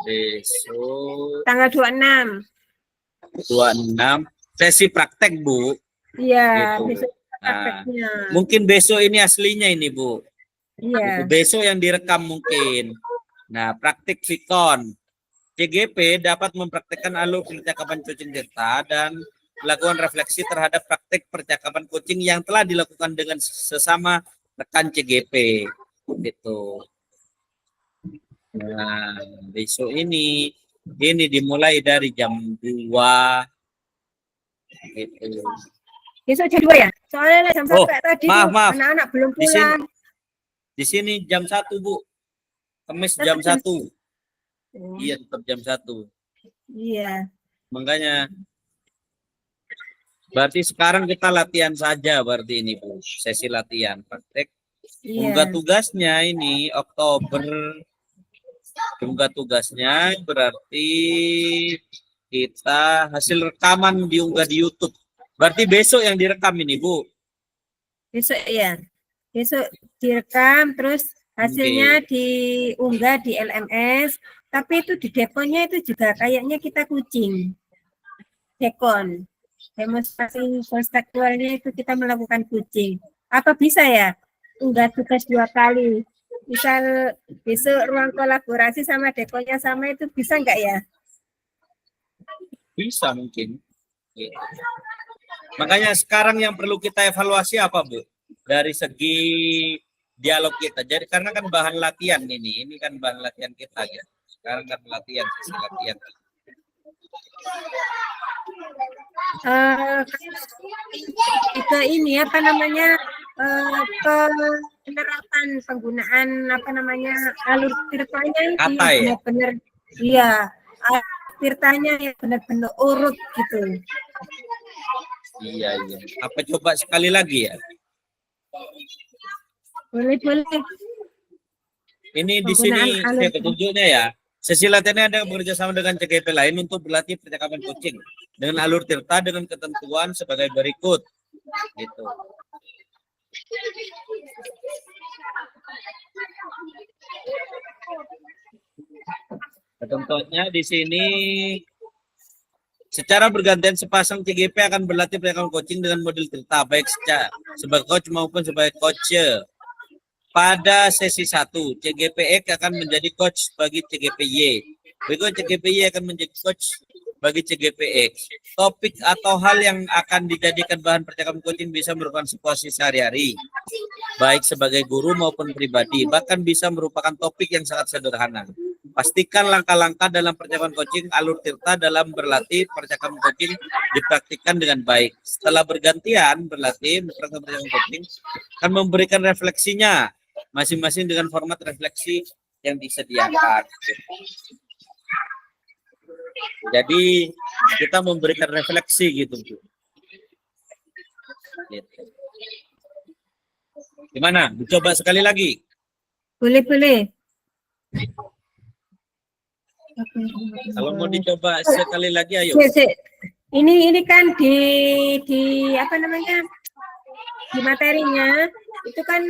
S1: Besok
S2: Tanggal 26.
S1: 26 sesi praktek Bu.
S2: Iya,
S1: Gitu.
S2: besok prakteknya.
S1: Mungkin besok ini aslinya ini Bu.
S2: Iya.
S1: Besok yang direkam mungkin. Nah, praktik Vicon. CGP dapat mempraktekkan alur percakapan coaching Tirta dan melakukan refleksi terhadap praktik percakapan coaching yang telah dilakukan dengan sesama rekan CGP. Gitu. Nah, besok ini dimulai dari jam 2. Gitu.
S2: Besok jam 2 ya? Soalnya jam 1 kayak tadi
S1: maaf.
S2: anak-anak belum pulang.
S1: Di sini jam 1 Bu. Kamis jam 1. Iya, tetap jam 1.
S2: Iya.
S1: Makanya berarti sekarang kita latihan saja berarti ini Bu. Sesi latihan praktek.
S2: Iya.
S1: Unggah tugasnya ini Oktober. Unggah tugasnya berarti kita hasil rekaman diunggah di YouTube. Berarti besok yang direkam ini Bu.
S2: Besok ya. Besok direkam terus hasilnya diunggah di LMS. Tapi itu di dekonnya itu juga kayaknya kita kucing. Dekon. Demonstrasi konseptualnya itu kita melakukan kucing. Apa bisa ya? Unggah tugas 2 kali. Misal besok ruang kolaborasi sama dekonnya sama itu bisa enggak ya?
S1: Bisa mungkin. Gitu. Makanya sekarang yang perlu kita evaluasi apa Bu? Dari segi dialog kita. Jadi karena kan bahan latihan ini kan bahan latihan kita ya. Sekarang kan latihan, sesi latihan.
S2: Itu ini apa namanya penerapan penggunaan apa namanya alur tirtanya ini
S1: Kata ya?
S2: benar-benar iya tirtanya yang benar-benar urut gitu.
S1: Iya. Apa coba sekali lagi ya?
S2: Boleh.
S1: Ini di sini saya petunjuknya ya. Sesi latihannya ada bekerja sama dengan CGP lain untuk berlatih percakapan coaching dengan alur tirta dengan ketentuan sebagai berikut. Gitu. Ketentuannya di sini secara bergantian sepasang CGP akan berlatih percakapan coaching dengan model tirta baik sebagai coach maupun sebagai coach. Pada sesi 1, CGPX akan menjadi coach bagi CGPY. Berikut CGPY akan menjadi coach bagi CGPX. Topik atau hal yang akan dijadikan bahan percakapan coaching bisa merupakan situasi sehari-hari, baik sebagai guru maupun pribadi, bahkan bisa merupakan topik yang sangat sederhana. Pastikan langkah-langkah dalam percakapan coaching alur tirta dalam berlatih percakapan coaching dipraktikkan dengan baik. Setelah bergantian berlatih percakapan coaching akan memberikan refleksinya masing-masing dengan format refleksi yang disediakan. Jadi kita memberikan refleksi gitu. Gimana? Coba sekali lagi.
S2: Boleh.
S1: Kalau mau dicoba sekali lagi, ayo.
S2: Ini kan di apa namanya di materinya itu kan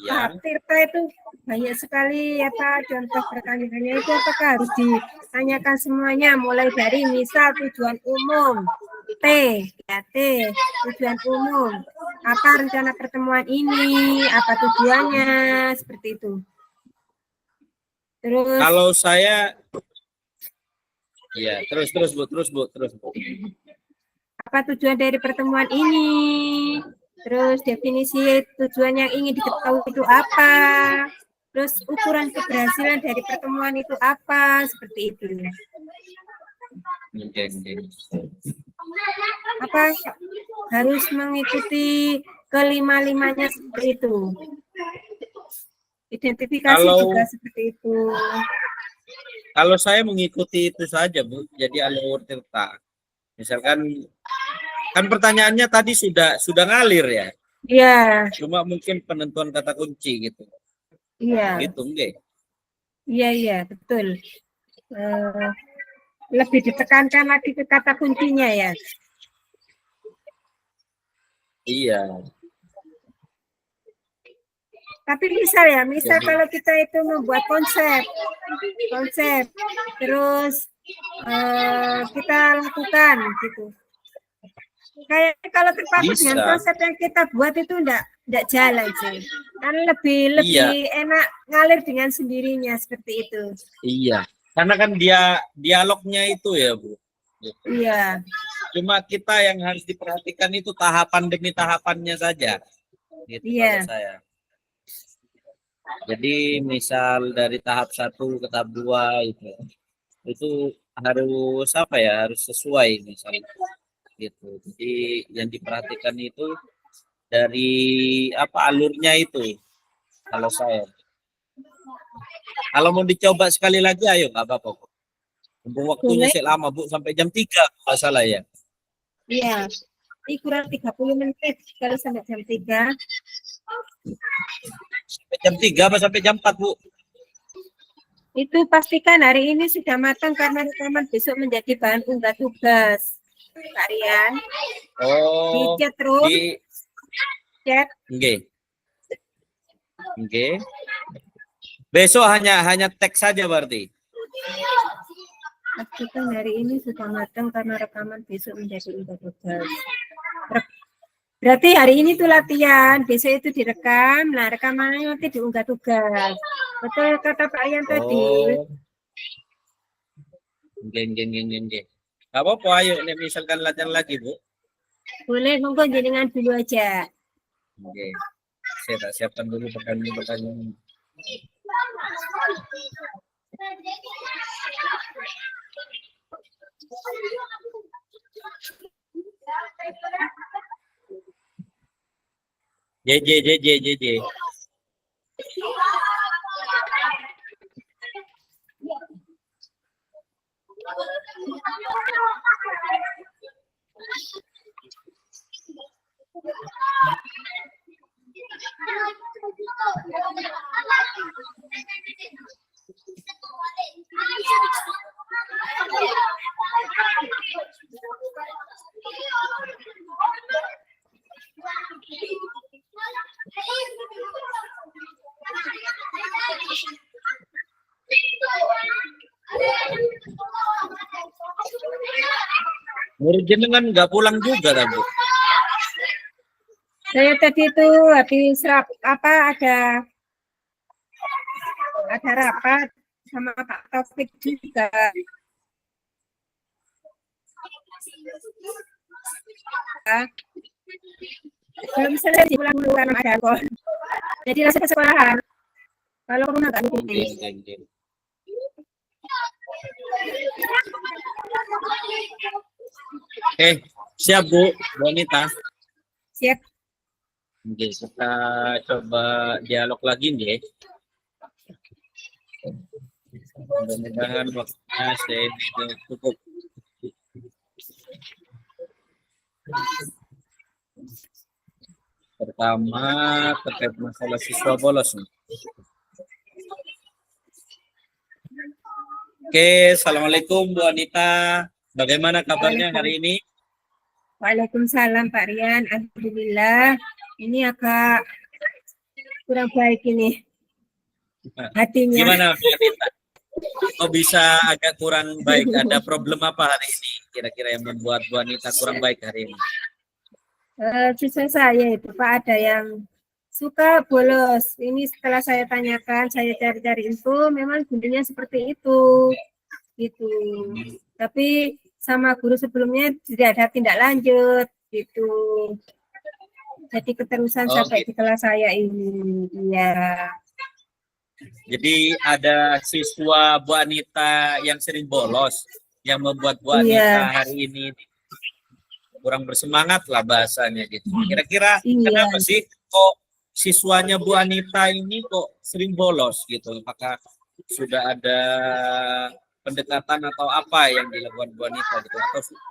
S1: Ya.
S2: tirta itu banyak sekali apa contoh pertanyaannya itu apakah harus ditanyakan semuanya mulai dari misal tujuan umum T tujuan umum apa rencana pertemuan ini apa tujuannya seperti itu. Terus
S1: Kalau saya, ya terus Bu.
S2: apa tujuan dari pertemuan ini? Terus definisi tujuan yang ingin diketahui itu apa? Terus ukuran keberhasilan dari pertemuan itu apa? Seperti itu.
S1: Oke.
S2: Apa harus mengikuti kelima-limanya seperti itu? Identifikasi
S1: Kalau-
S2: juga seperti itu.
S1: Kalau saya mengikuti itu saja Bu, jadi alur cerita. Misalkan kan pertanyaannya tadi sudah ngalir ya,
S2: Iya,
S1: cuma mungkin penentuan kata kunci gitu.
S2: iya,
S1: Gitu enggak?
S2: iya, betul. Lebih ditekankan lagi ke kata kuncinya ya.
S1: Iya.
S2: Tapi misal
S1: Jadi-
S2: kalau kita itu membuat konsep, terus kita lakukan gitu. Kayak kalau terpaku dengan
S1: Bisa.
S2: konsep yang kita buat itu enggak jalan sih. Kan lebih
S1: Iya.
S2: enak ngalir dengan sendirinya seperti itu.
S1: Iya. Karena kan dialognya itu ya Bu. Gitu.
S2: Iya.
S1: Cuma kita yang harus diperhatikan itu tahapan demi tahapannya saja. Gitu
S2: Iya.
S1: kalau saya. Jadi misal dari tahap 1 ke tahap 2 itu harus apa ya, harus sesuai misalnya gitu. Jadi yang diperhatikan itu dari apa alurnya itu kalau saya. Kalau mau dicoba sekali lagi ayo nggak apa-apa. Mumpung waktunya
S2: Boleh.
S1: sih lama Bu, sampai jam 3 masalah ya.
S2: Iya. Ini kurang 30 menit kalau sampai jam 3.
S1: Sampai jam 3 apa sampai jam 4 Bu?
S2: Itu pastikan hari ini sudah matang karena rekaman besok menjadi bahan unggah tugas. Pak Rian, di
S1: Oh,
S2: chat room,
S1: di
S2: chat.
S1: Nggih. Besok hanya teks saja berarti.
S2: Pastikan hari ini sudah matang karena rekaman besok menjadi unggah tugas. Berarti hari ini tuh latihan, besok itu direkam, nah rekamannya nanti diunggah tugas. Betul kata Pak Rian tadi.
S1: Oh. Nggih. Gak apa-apa, ayo nek misalkan latihan lagi, Bu.
S2: Boleh, monggo jenengan dulu aja.
S1: Oke. Saya tak siapkan dulu pertanyaan. JJ. Murid jenengan nggak pulang juga, tak, Bu?
S2: Saya tadi itu habis ada rapat sama Pak Taufik juga. Belum selesai pulang dulu karena ada kon. Jadi langsung ke sekolahan. Kalau rumah nggak ngikutin.
S1: Nggih. Siap Bu, wanita.
S2: Siap.
S1: Oke, kita coba dialog lagi nih. Mudah-mudahan waktunya saya cukup. Pertama terkait masalah siswa bolos nih. Oke, assalamualaikum Bu Anita. Bagaimana kabarnya hari ini?
S2: Waalaikumsalam Pak Rian. Alhamdulillah. Ini agak kurang baik ini hatinya.
S1: Gimana Bu Anita? Oh bisa agak kurang baik. Ada problem apa hari ini? Kira-kira yang membuat Bu Anita kurang baik hari ini?
S2: Siswa saya itu Pak ada yang suka bolos. Ini setelah saya tanyakan, saya cari-cari info, memang dulunya seperti itu, gitu. Tapi sama guru sebelumnya tidak ada tindak lanjut, gitu. Jadi keterusan
S1: Oh,
S2: sampai di kelas saya ini, iya.
S1: jadi ada siswa Bu Anita yang sering bolos, yang membuat Bu Anita
S2: Iya,
S1: hari ini kurang bersemangat lah bahasanya gitu. Kira-kira
S2: iya.
S1: kenapa sih kok siswanya Bu Anita ini kok sering bolos gitu? Apakah sudah ada pendekatan atau apa yang dilakukan Bu Anita gitu?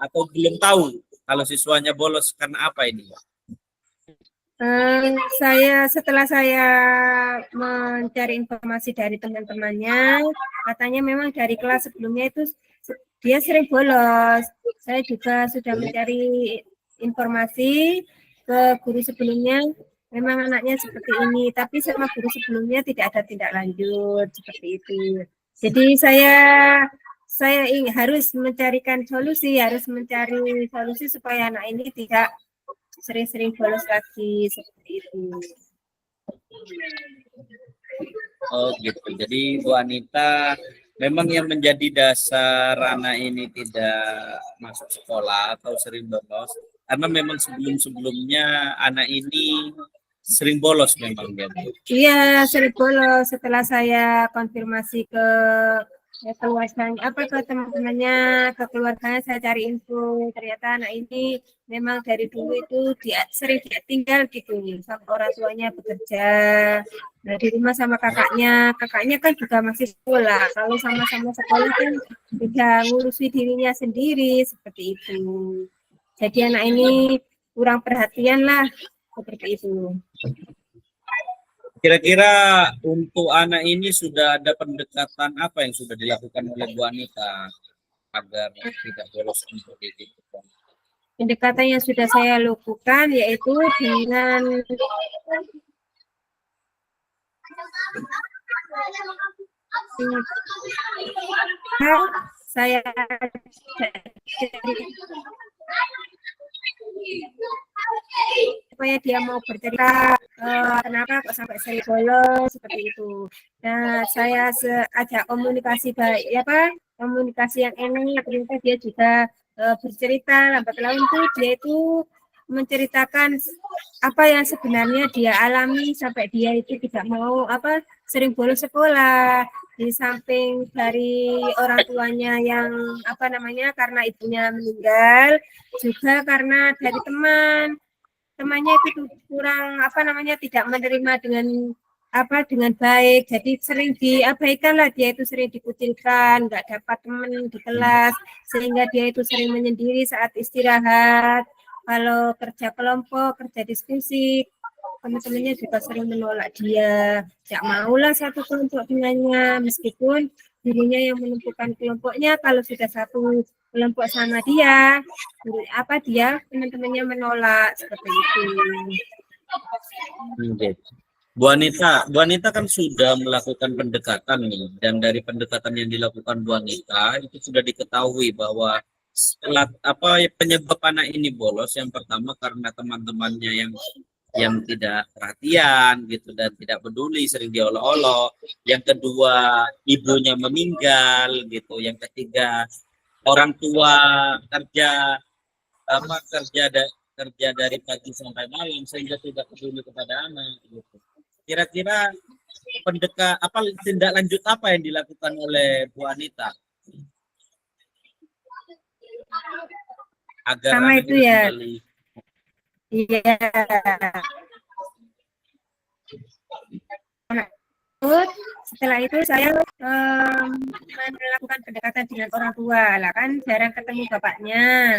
S1: Atau belum tahu kalau siswanya bolos karena apa ini?
S2: Setelah saya mencari informasi dari teman-temannya, katanya memang dari kelas sebelumnya itu dia sering bolos. Saya juga sudah mencari informasi ke guru sebelumnya, memang anaknya seperti ini, tapi sama guru sebelumnya tidak ada tindak lanjut seperti itu. Jadi saya ingin harus mencarikan solusi, harus mencari solusi supaya anak ini tidak sering-sering bolos lagi seperti itu.
S1: Oh gitu. Jadi Bu Anita memang yang menjadi dasar anak ini tidak masuk sekolah atau sering bolos karena memang sebelum-sebelumnya anak ini sering bolos memang ya, Bu.
S2: Iya, sering bolos. Setelah saya konfirmasi ke keluarganya, ke teman-temannya, ke keluarganya, saya cari info. Ternyata anak ini memang dari dulu itu sering dia tinggal gitu, sama orang tuanya bekerja. Nah, di rumah sama kakaknya kan juga masih sekolah. Kalau sama-sama sekolah kan tidak ngurusi dirinya sendiri seperti itu. Jadi anak ini kurang perhatian lah seperti itu.
S1: Kira-kira untuk anak ini sudah ada pendekatan apa yang sudah dilakukan oleh Bu Anita agar tidak bolos untuk itu?
S2: Pendekatan yang sudah saya lakukan yaitu dengan saya supaya dia mau bercerita kenapa kok sampai sering bolos seperti itu. Nah, saya ajak komunikasi baik, komunikasi yang enak. Ternyata dia juga bercerita lambat laun tuh dia itu menceritakan apa yang sebenarnya dia alami sampai dia itu tidak mau sering bolos sekolah. Di samping dari orang tuanya yang karena ibunya meninggal, juga karena dari temannya itu kurang tidak menerima dengan baik, jadi sering diabaikan lah, dia itu sering dikucilkan, nggak dapat teman di kelas, sehingga dia itu sering menyendiri saat istirahat. Kalau kerja kelompok, kerja diskusi, teman-temannya juga sering menolak dia, tidak maulah satu kelompok dengannya, meskipun dirinya yang menentukan kelompoknya. Kalau sudah satu kelompok sama dia teman-temannya menolak seperti itu.
S1: Bu Anita kan sudah melakukan pendekatan nih, dan dari pendekatan yang dilakukan Bu Anita itu sudah diketahui bahwa penyebab anak ini bolos yang pertama karena teman-temannya yang tidak perhatian gitu dan tidak peduli, sering diolok-olok. Yang kedua, ibunya meninggal gitu. Yang ketiga, orang tua kerja dari pagi sampai malam sehingga tidak peduli kepada anak gitu. Kira-kira tindak lanjut apa yang dilakukan oleh Bu Anita agar
S2: Sama
S1: anak
S2: itu
S1: ini
S2: ya.
S1: kembali?
S2: Iya. Setelah itu saya melakukan pendekatan dengan orang tua lah, kan jarang ketemu bapaknya.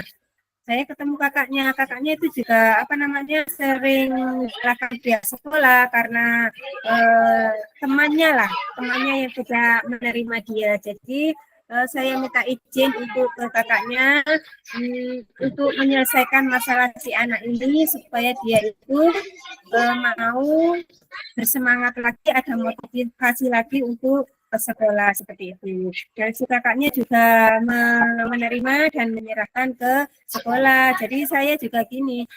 S2: Saya ketemu kakaknya itu juga sering belakang dia sekolah karena temannya yang tidak menerima dia. Jadi saya minta izin untuk ke kakaknya untuk menyelesaikan masalah si anak ini supaya dia itu mau bersemangat lagi, ada motivasi lagi untuk ke sekolah seperti itu. Dan si kakaknya juga menerima dan menyerahkan ke sekolah. Jadi saya juga gini,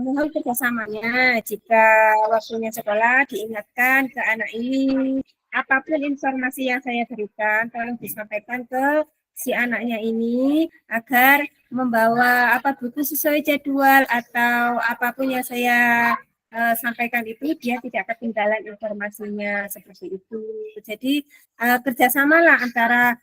S2: mohon kerjasamanya jika waktunya sekolah diingatkan ke anak ini, apapun informasi yang saya berikan tolong disampaikan ke si anaknya ini agar membawa apa buku sesuai jadwal atau apapun yang saya sampaikan itu dia tidak ketinggalan informasinya seperti itu. Jadi kerjasamalah antara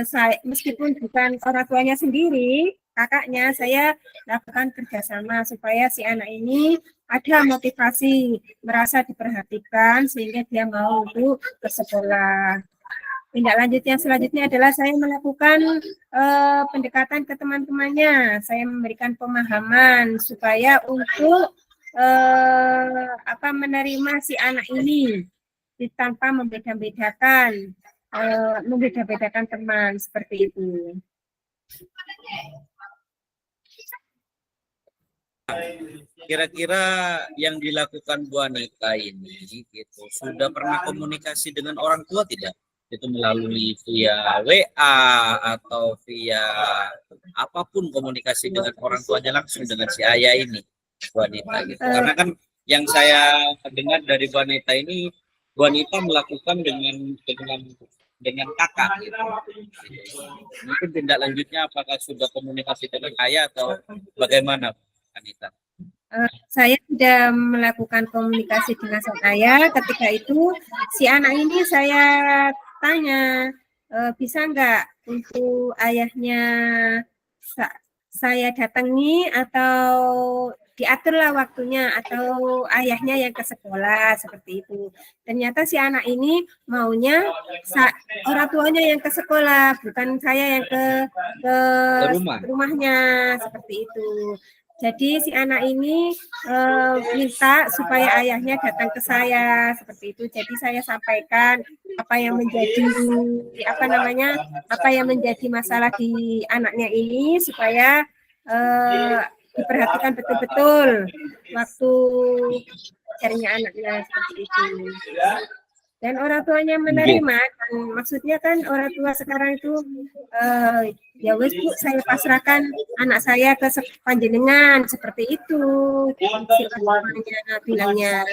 S2: saya meskipun bukan orang tuanya sendiri, kakaknya saya lakukan kerjasama supaya si anak ini ada motivasi merasa diperhatikan sehingga dia mau untuk ke sekolah. Tindak lanjut yang selanjutnya adalah saya melakukan pendekatan ke teman-temannya. Saya memberikan pemahaman supaya untuk menerima si anak ini tanpa membeda-bedakan teman seperti itu.
S1: Kira-kira yang dilakukan Bu Anita ini gitu sudah pernah komunikasi dengan orang tua tidak? Itu melalui via WA atau via apapun komunikasi dengan orang tuanya langsung dengan si ayah ini Bu Anita gitu. Karena kan yang saya dengar dari Bu Anita ini, Bu Anita melakukan dengan kakak gitu. Mungkin tindak lanjutnya apakah sudah komunikasi dengan ayah atau bagaimana Bu Anita?
S2: Saya sudah melakukan komunikasi dengan sang ayah. Ketika itu si anak ini saya tanya, bisa nggak untuk ayahnya saya datangi atau diaturlah waktunya atau ayahnya yang ke sekolah seperti itu. Ternyata si anak ini maunya orang tuanya yang ke sekolah, bukan saya yang ke rumahnya seperti itu. Jadi si anak ini minta supaya ayahnya datang ke saya seperti itu. Jadi saya sampaikan apa yang menjadi masalah di anaknya ini supaya diperhatikan betul-betul waktu carinya anaknya seperti itu. Dan orang tuanya menerima, dan maksudnya kan orang tua sekarang itu ya wes Bu, saya pasrahkan anak saya ke panjenengan seperti itu. Bilangnya.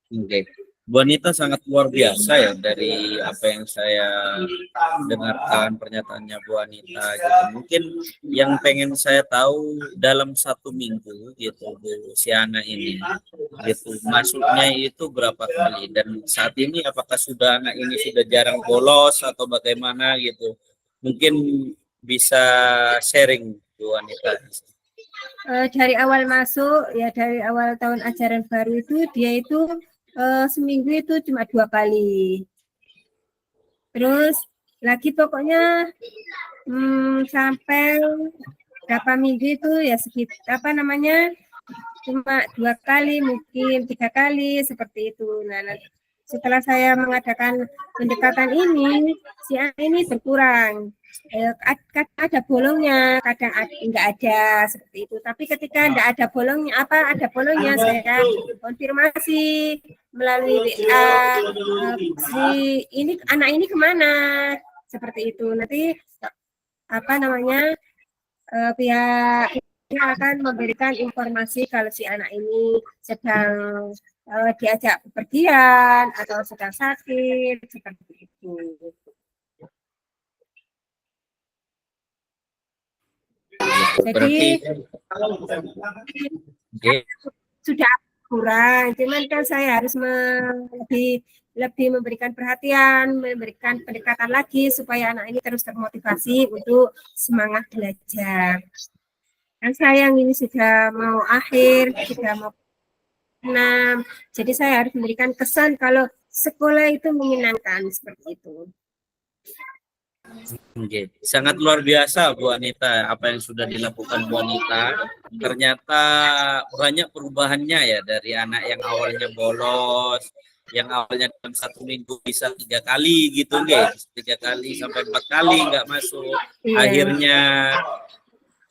S1: Oke. Bu Anita sangat luar biasa ya dari apa yang saya dengarkan pernyataannya Bu Anita gitu. Mungkin yang pengen saya tahu dalam 1 minggu gitu Bu si anak ini gitu masuknya itu berapa kali dan saat ini apakah anak ini sudah jarang bolos atau bagaimana gitu. Mungkin bisa sharing Bu Anita.
S2: Dari awal masuk ya dari awal tahun ajaran baru itu dia itu seminggu itu cuma 2 kali. Terus lagi pokoknya sampai berapa minggu itu ya sekitar cuma 2 kali mungkin 3 kali seperti itu. Nah, setelah saya mengadakan pendekatan ini si anak ini berkurang. Kadang ada bolongnya, kadang enggak ada seperti itu. Tapi ketika enggak ada bolongnya, saya konfirmasi melalui WA ini anak ini kemana seperti itu. Nanti pihak akan memberikan informasi kalau si anak ini sedang diajak bepergian atau sedang sakit seperti itu. Jadi sudah kurang, cuman kan saya harus lebih memberikan perhatian, memberikan pendekatan lagi supaya anak ini terus termotivasi untuk semangat belajar. Dan sayang ini sudah mau akhir, sudah mau 6, jadi saya harus memberikan kesan kalau sekolah itu menyenangkan seperti itu.
S1: Oke, sangat luar biasa Bu Anita apa yang sudah dilakukan Bu Anita. Ternyata banyak perubahannya ya dari anak yang awalnya bolos, yang awalnya dalam 1 minggu bisa 3 kali gitu guys, 3 kali sampai 4 kali nggak masuk. Akhirnya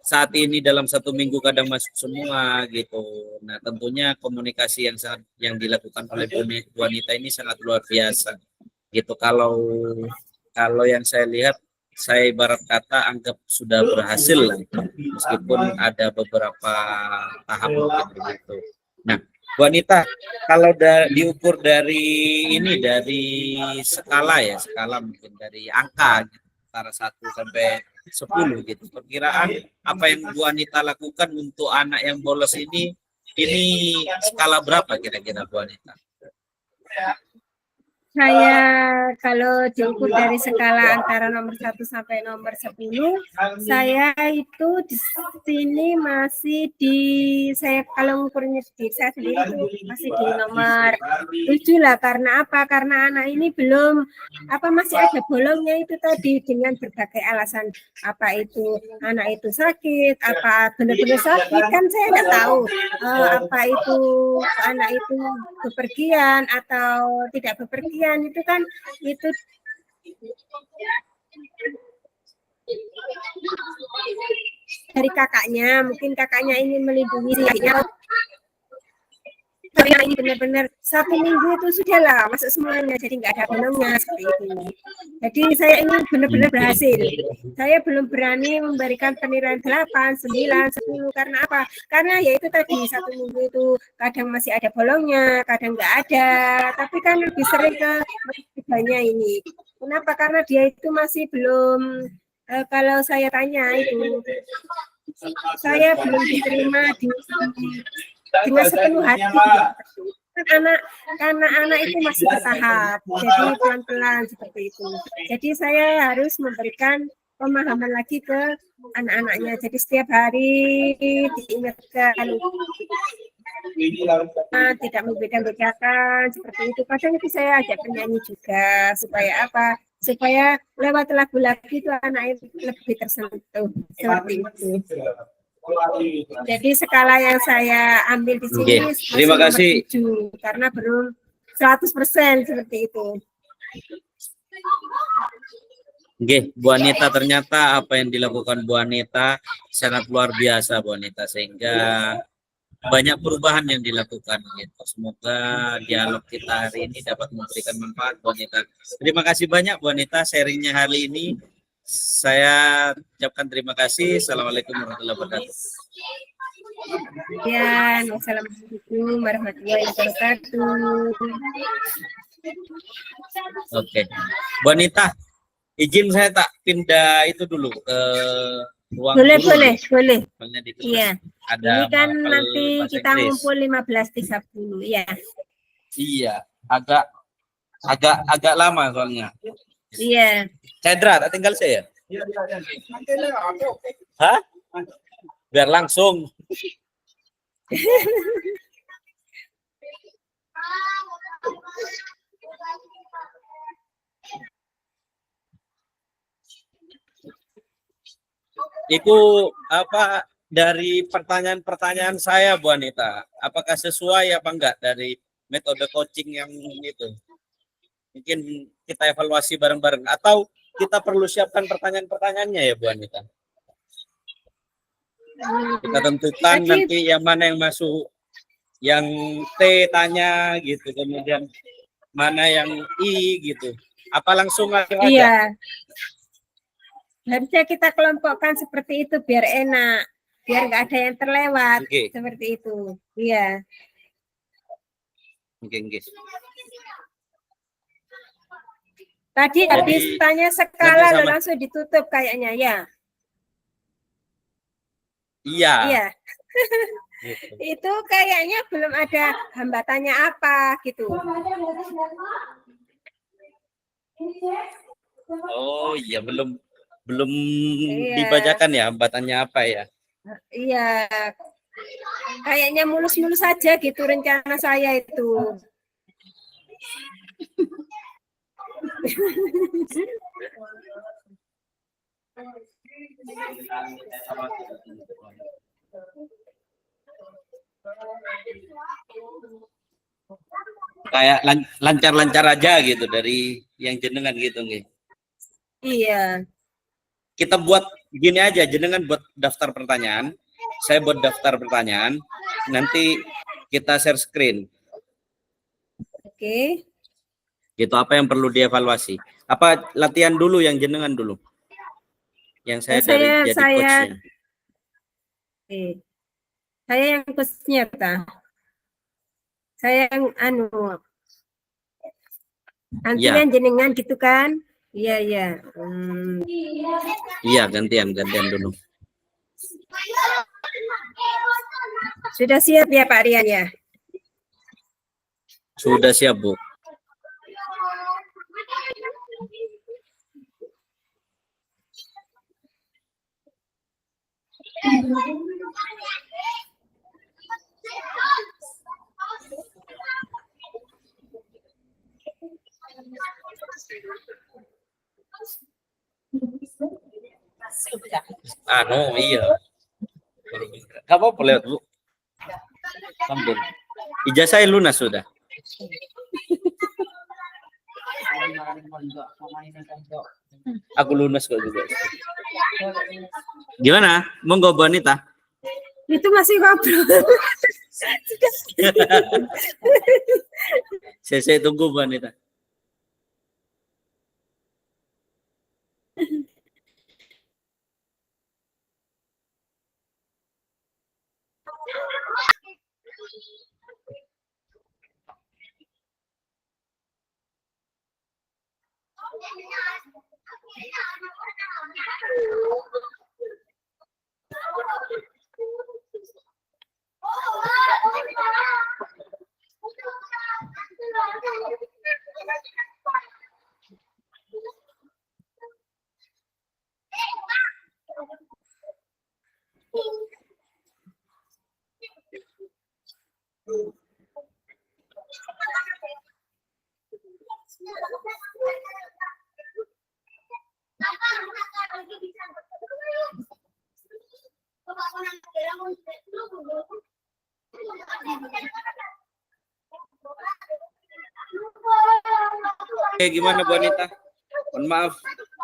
S1: saat ini dalam 1 minggu kadang masuk semua gitu. Nah, tentunya komunikasi yang dilakukan oleh wanita ini sangat luar biasa gitu. Kalau yang saya lihat, saya ibarat kata anggap sudah berhasil lah, meskipun ada beberapa tahap gitu. Nah, wanita kalau diukur dari skala ya, skala mungkin dari angka gitu, antara 1 sampai 10 gitu. Perkiraan apa yang Bu Anita lakukan untuk anak yang bolos ini skala berapa kira-kira Bu Anita?
S2: Saya kalau diukur dari skala antara nomor 1 sampai nomor 10, saya itu di sini masih saya kalau ngukurnya di saya sendiri itu masih di nomor 7 lah. Karena apa? Karena anak ini belum masih ada bolongnya itu tadi, dengan berbagai alasan, apa itu anak itu sakit, apa benar-benar sakit kan saya nggak tahu, apa itu anak itu bepergian atau tidak bepergian, itu kan itu dari kakaknya, mungkin kakaknya ingin melindungi dirinya. Tapi yang ini benar-benar 1 minggu itu sudah lah masuk semuanya, jadi nggak ada bolongnya seperti itu. Jadi saya ini benar-benar berhasil. Saya belum berani memberikan penilaian 8, 9, 10 karena apa? Karena ya itu tadi 1 minggu itu kadang masih ada bolongnya, kadang nggak ada. Tapi kan lebih sering ke ketiganya ini. Kenapa? Karena dia itu masih belum. Kalau saya tanya itu, saya belum diterima dengan sepenuh hati. Karena anak itu masih bertahap, jadi pelan-pelan seperti itu. Jadi saya harus memberikan pemahaman lagi ke anak-anaknya. Jadi setiap hari diingatkan, tidak membeda-bedakan seperti itu. Kadang itu saya ajak penyanyi juga supaya apa? Supaya lewat lagu-lagu itu anak itu lebih tersentuh seperti itu. Jadi skala yang saya ambil di sini
S1: terima kasih
S2: 7, karena belum 100% seperti itu.
S1: Bu Anita, ternyata apa yang dilakukan Bu Anita sangat luar biasa Bu Anita, sehingga banyak perubahan yang dilakukan gitu. Semoga dialog kita hari ini dapat memberikan manfaat Bu Anita. Terima kasih banyak Bu Anita sharingnya hari ini. Saya ucapkan terima kasih. Assalamualaikum warahmatullahi wabarakatuh.
S2: Ya, wassalamualaikum warahmatullahi wabarakatuh.
S1: Oke, Bu Anita, izin saya tak pindah itu dulu ke ruang
S2: boleh,
S1: guru.
S2: Boleh.
S1: Iya.
S2: Ada ini kan nanti kita ngumpul 15.30 ya.
S1: Iya, agak lama soalnya.
S2: Iya.
S1: Cedra, tak tinggal saya. Hah? Biar langsung. Itu apa dari pertanyaan-pertanyaan saya Bu Anita? Apakah sesuai apa enggak dari metode coaching yang itu? Mungkin kita evaluasi bareng-bareng atau kita perlu siapkan pertanyaan-pertanyaannya ya Bu Anita. Kita tentukan nanti yang mana yang masuk, yang T tanya gitu, kemudian mana yang I gitu. Apa langsung aja?
S2: Iya. Harusnya kita kelompokkan seperti itu biar enak, biar nggak ada yang terlewat. Seperti itu. Iya.
S1: Oke.
S2: Tadi habis tanya skala langsung ditutup kayaknya ya. Iya. Gitu. Itu kayaknya belum ada hambatannya apa gitu.
S1: Oh iya, belum dibacakan ya hambatannya apa ya?
S2: Iya. Kayaknya mulus-mulus saja gitu rencana saya itu.
S1: Kayak lancar-lancar aja gitu dari yang jenengan gitu nih.
S2: Iya.
S1: Kita buat gini aja, jenengan buat daftar pertanyaan, saya buat daftar pertanyaan, nanti kita share screen.
S2: Oke.
S1: Gitu, apa yang perlu dievaluasi? Apa latihan dulu yang jenengan dulu? Yang saya dari jadi coachnya.
S2: Oke. Saya yang coachnya ta. Saya yang
S1: Iya.
S2: gantian jenengan gitu kan? Iya, iya.
S1: Iya, gantian dulu.
S2: Sudah siap ya Pak Rian ya?
S1: Sudah siap, Bu. Iya. Gak apa-apa lewat, Bu. Sambil. Ijazah lunas sudah. Aku lunas kok juga. Gimana? Monggo Bu Anita.
S2: Itu masih ngobrol.
S1: Saya tunggu Bu Anita. Oke, gimana Bu Anita? Mohon maaf,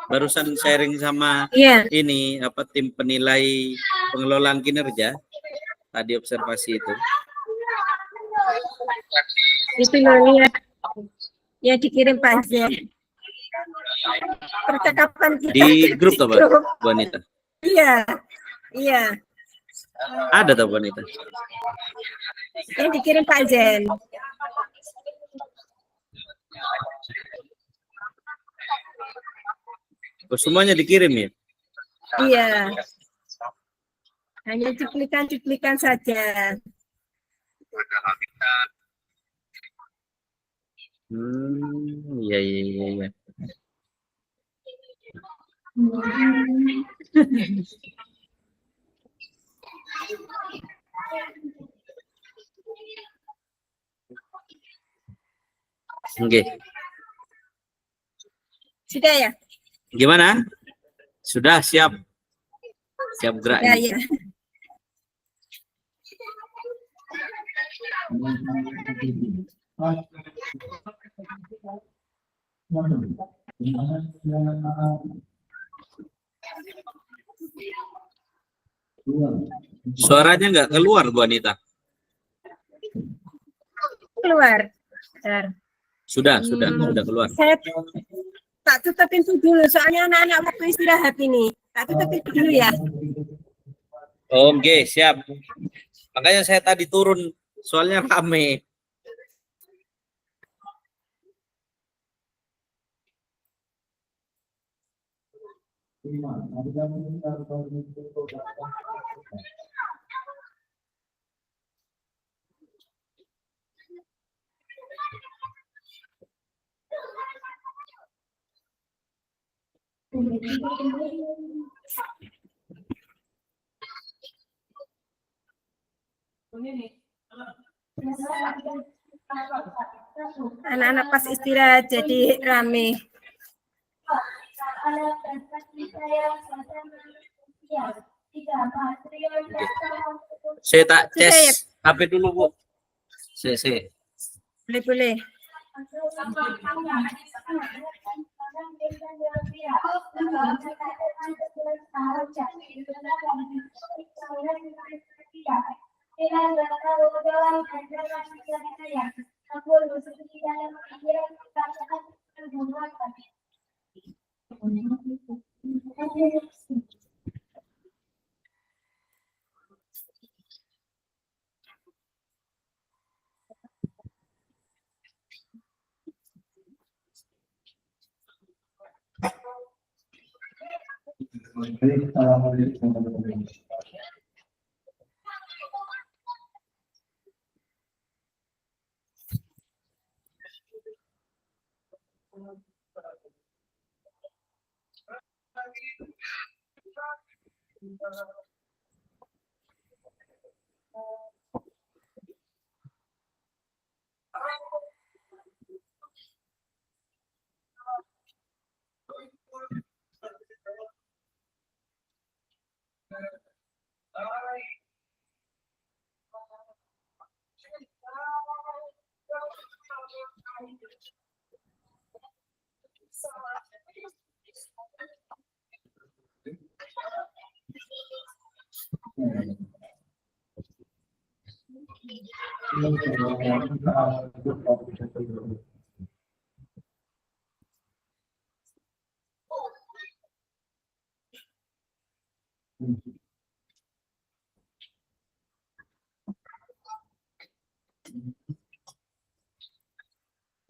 S1: barusan sharing sama ini apa tim penilai pengelolaan kinerja tadi observasi itu.
S2: Itu loh ya dikirim Pak Z. Percakapan kita
S1: Di grup tuh Bu Anita?
S2: Iya, iya.
S1: Ada tuh Bu Anita?
S2: Yang dikirim Pak Zen.
S1: Oh, semuanya dikirim ya?
S2: Iya. Hanya cuplikan-cuplikan saja.
S1: Iya, iya, iya. Oke.
S2: Sudah ya?
S1: Gimana? Sudah siap? Siap gerak
S2: Ya,
S1: ini?
S2: ya.
S1: Suaranya nggak keluar Bu Anita?
S2: Keluar. Bentar.
S1: Sudah keluar.
S2: Saya tak tutup pintu dulu, soalnya anak-anak waktu istirahat ini. Tak tutup pintu dulu ya.
S1: Oke, siap. Makanya saya tadi turun, soalnya rame.
S2: Anak-anak pas istirahat jadi rame.
S1: Saya tak ces HP dulu Bu. Saya.
S2: Boleh.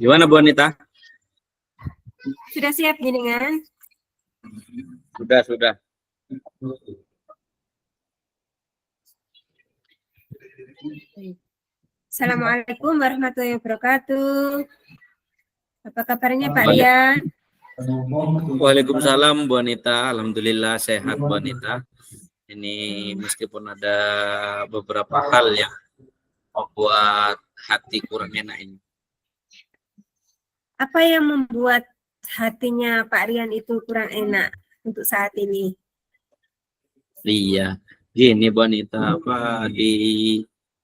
S1: Gimana Bu Anita?
S2: Sudah siap jenengan?
S1: Sudah.
S2: Assalamualaikum warahmatullahi wabarakatuh. Apa kabarnya Pak Rian?
S1: Waalaikumsalam Bu Anita. Alhamdulillah sehat Bu Anita. Ini meskipun ada beberapa hal yang membuat hati kurang enak ini.
S2: Apa yang membuat hatinya Pak Rian itu kurang enak untuk saat ini?
S1: Iya, gini Bu Anita, apa di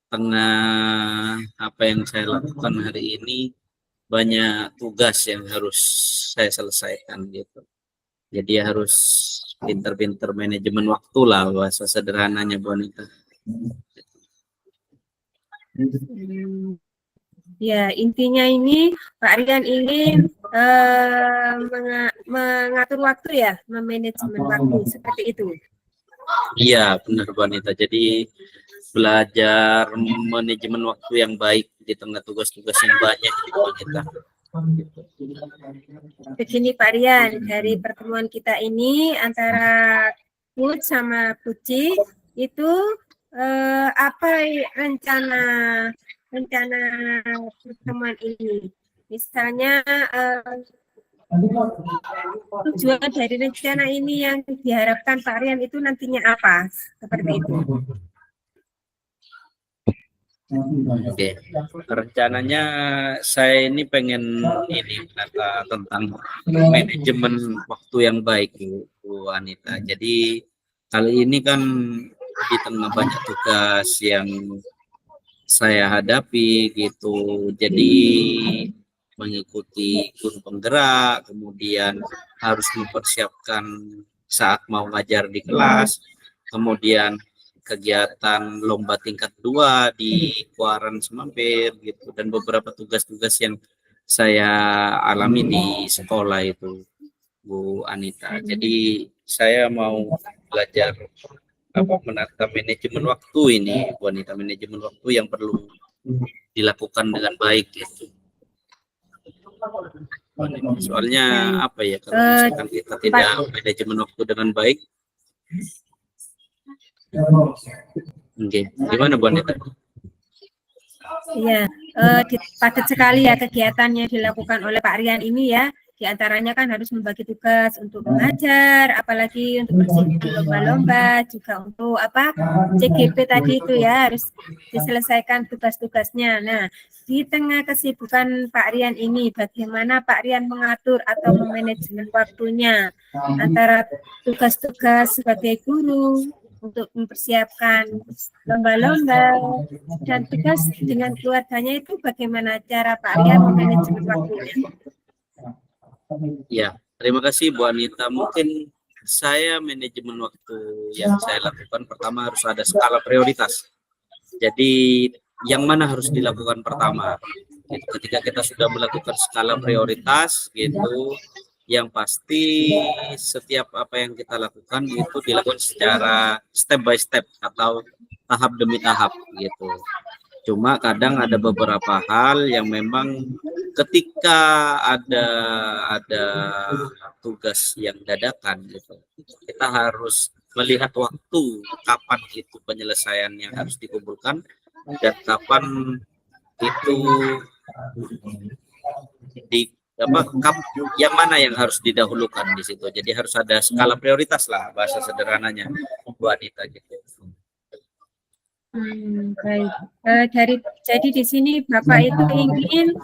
S1: tengah apa yang saya lakukan hari ini banyak tugas yang harus saya selesaikan gitu. Jadi harus pinter-pinter manajemen waktu lah bahasa sederhananya Bu Anita.
S2: Ya, intinya ini Pak Rian ingin mengatur waktu ya, memanajemen waktu seperti itu.
S1: Iya, benar Bu Anita. Jadi belajar manajemen waktu yang baik di tengah tugas-tugas yang banyak Bu Anita.
S2: Begini Pak Rian, dari pertemuan kita ini antara Put sama Puci itu apa rencana pertemuan ini? Misalnya tujuan dari rencana ini yang diharapkan Pak Rian itu nantinya apa? Seperti itu.
S1: Oke, rencananya saya ini pengen ini menata tentang manajemen waktu yang baik Bu Anita. Jadi kali ini kan di tengah banyak tugas yang saya hadapi gitu. Jadi mengikuti guru penggerak, kemudian harus mempersiapkan saat mau ngajar di kelas, kemudian kegiatan lomba tingkat 2 di Kuaran Semampir gitu, dan beberapa tugas-tugas yang saya alami di sekolah itu Bu Anita. Jadi saya mau belajar menata manajemen waktu ini Bu Anita, manajemen waktu yang perlu dilakukan dengan baik gitu. Soalnya apa ya, kalau misalkan kita tidak manajemen waktu dengan baik. Oke, gimana Bu Anita?
S2: Iya, padat sekali ya kegiatan yang dilakukan oleh Pak Rian ini ya. Di antaranya kan harus membagi tugas untuk mengajar, apalagi untuk persiapan lomba-lomba, juga untuk CGP tadi itu ya, harus diselesaikan tugas-tugasnya. Nah, di tengah kesibukan Pak Rian ini, bagaimana Pak Rian mengatur atau memanajemen waktunya antara tugas-tugas sebagai guru untuk mempersiapkan lomba-lomba dan tugas dengan keluarganya itu bagaimana cara Pak Rian memanajemen waktunya?
S1: Ya, Terima kasih Bu Anita. Mungkin saya manajemen waktu yang saya lakukan pertama harus ada skala prioritas. Jadi yang mana harus dilakukan pertama? Gitu. Ketika kita sudah melakukan skala prioritas gitu, yang pasti setiap apa yang kita lakukan itu dilakukan secara step by step atau tahap demi tahap gitu. Cuma kadang ada beberapa hal yang memang ketika ada tugas yang dadakan gitu, kita harus melihat waktu kapan itu penyelesaian yang harus dikumpulkan dan kapan itu di yang mana yang harus didahulukan di situ. Jadi harus ada skala prioritas lah bahasa sederhananya Bu Anita gitu.
S2: Baik. Jadi di sini Bapak itu ingin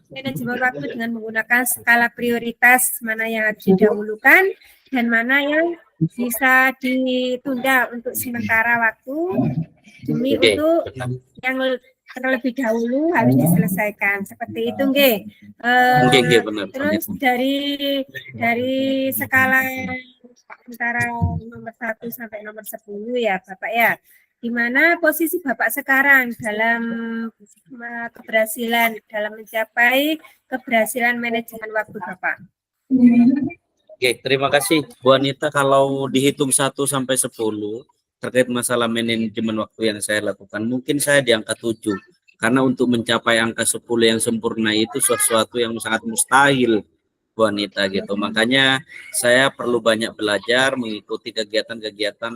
S2: manajemen waktu dengan menggunakan skala prioritas, mana yang harus didahulukan dan mana yang bisa ditunda untuk sementara waktu demi untuk yang terlebih dahulu harus diselesaikan. Seperti itu, nggih.
S1: Benar.
S2: Terus dari skala antara nomor 1 sampai nomor 10 ya Bapak ya. Di mana posisi Bapak sekarang dalam keberhasilan dalam mencapai keberhasilan manajemen waktu Bapak?
S1: Oke, terima kasih Bu Anita. Kalau dihitung 1 sampai 10 terkait masalah manajemen waktu yang saya lakukan, mungkin saya di angka 7. Karena untuk mencapai angka 10 yang sempurna itu sesuatu yang sangat mustahil Bu Anita gitu. Makanya saya perlu banyak belajar, mengikuti kegiatan-kegiatan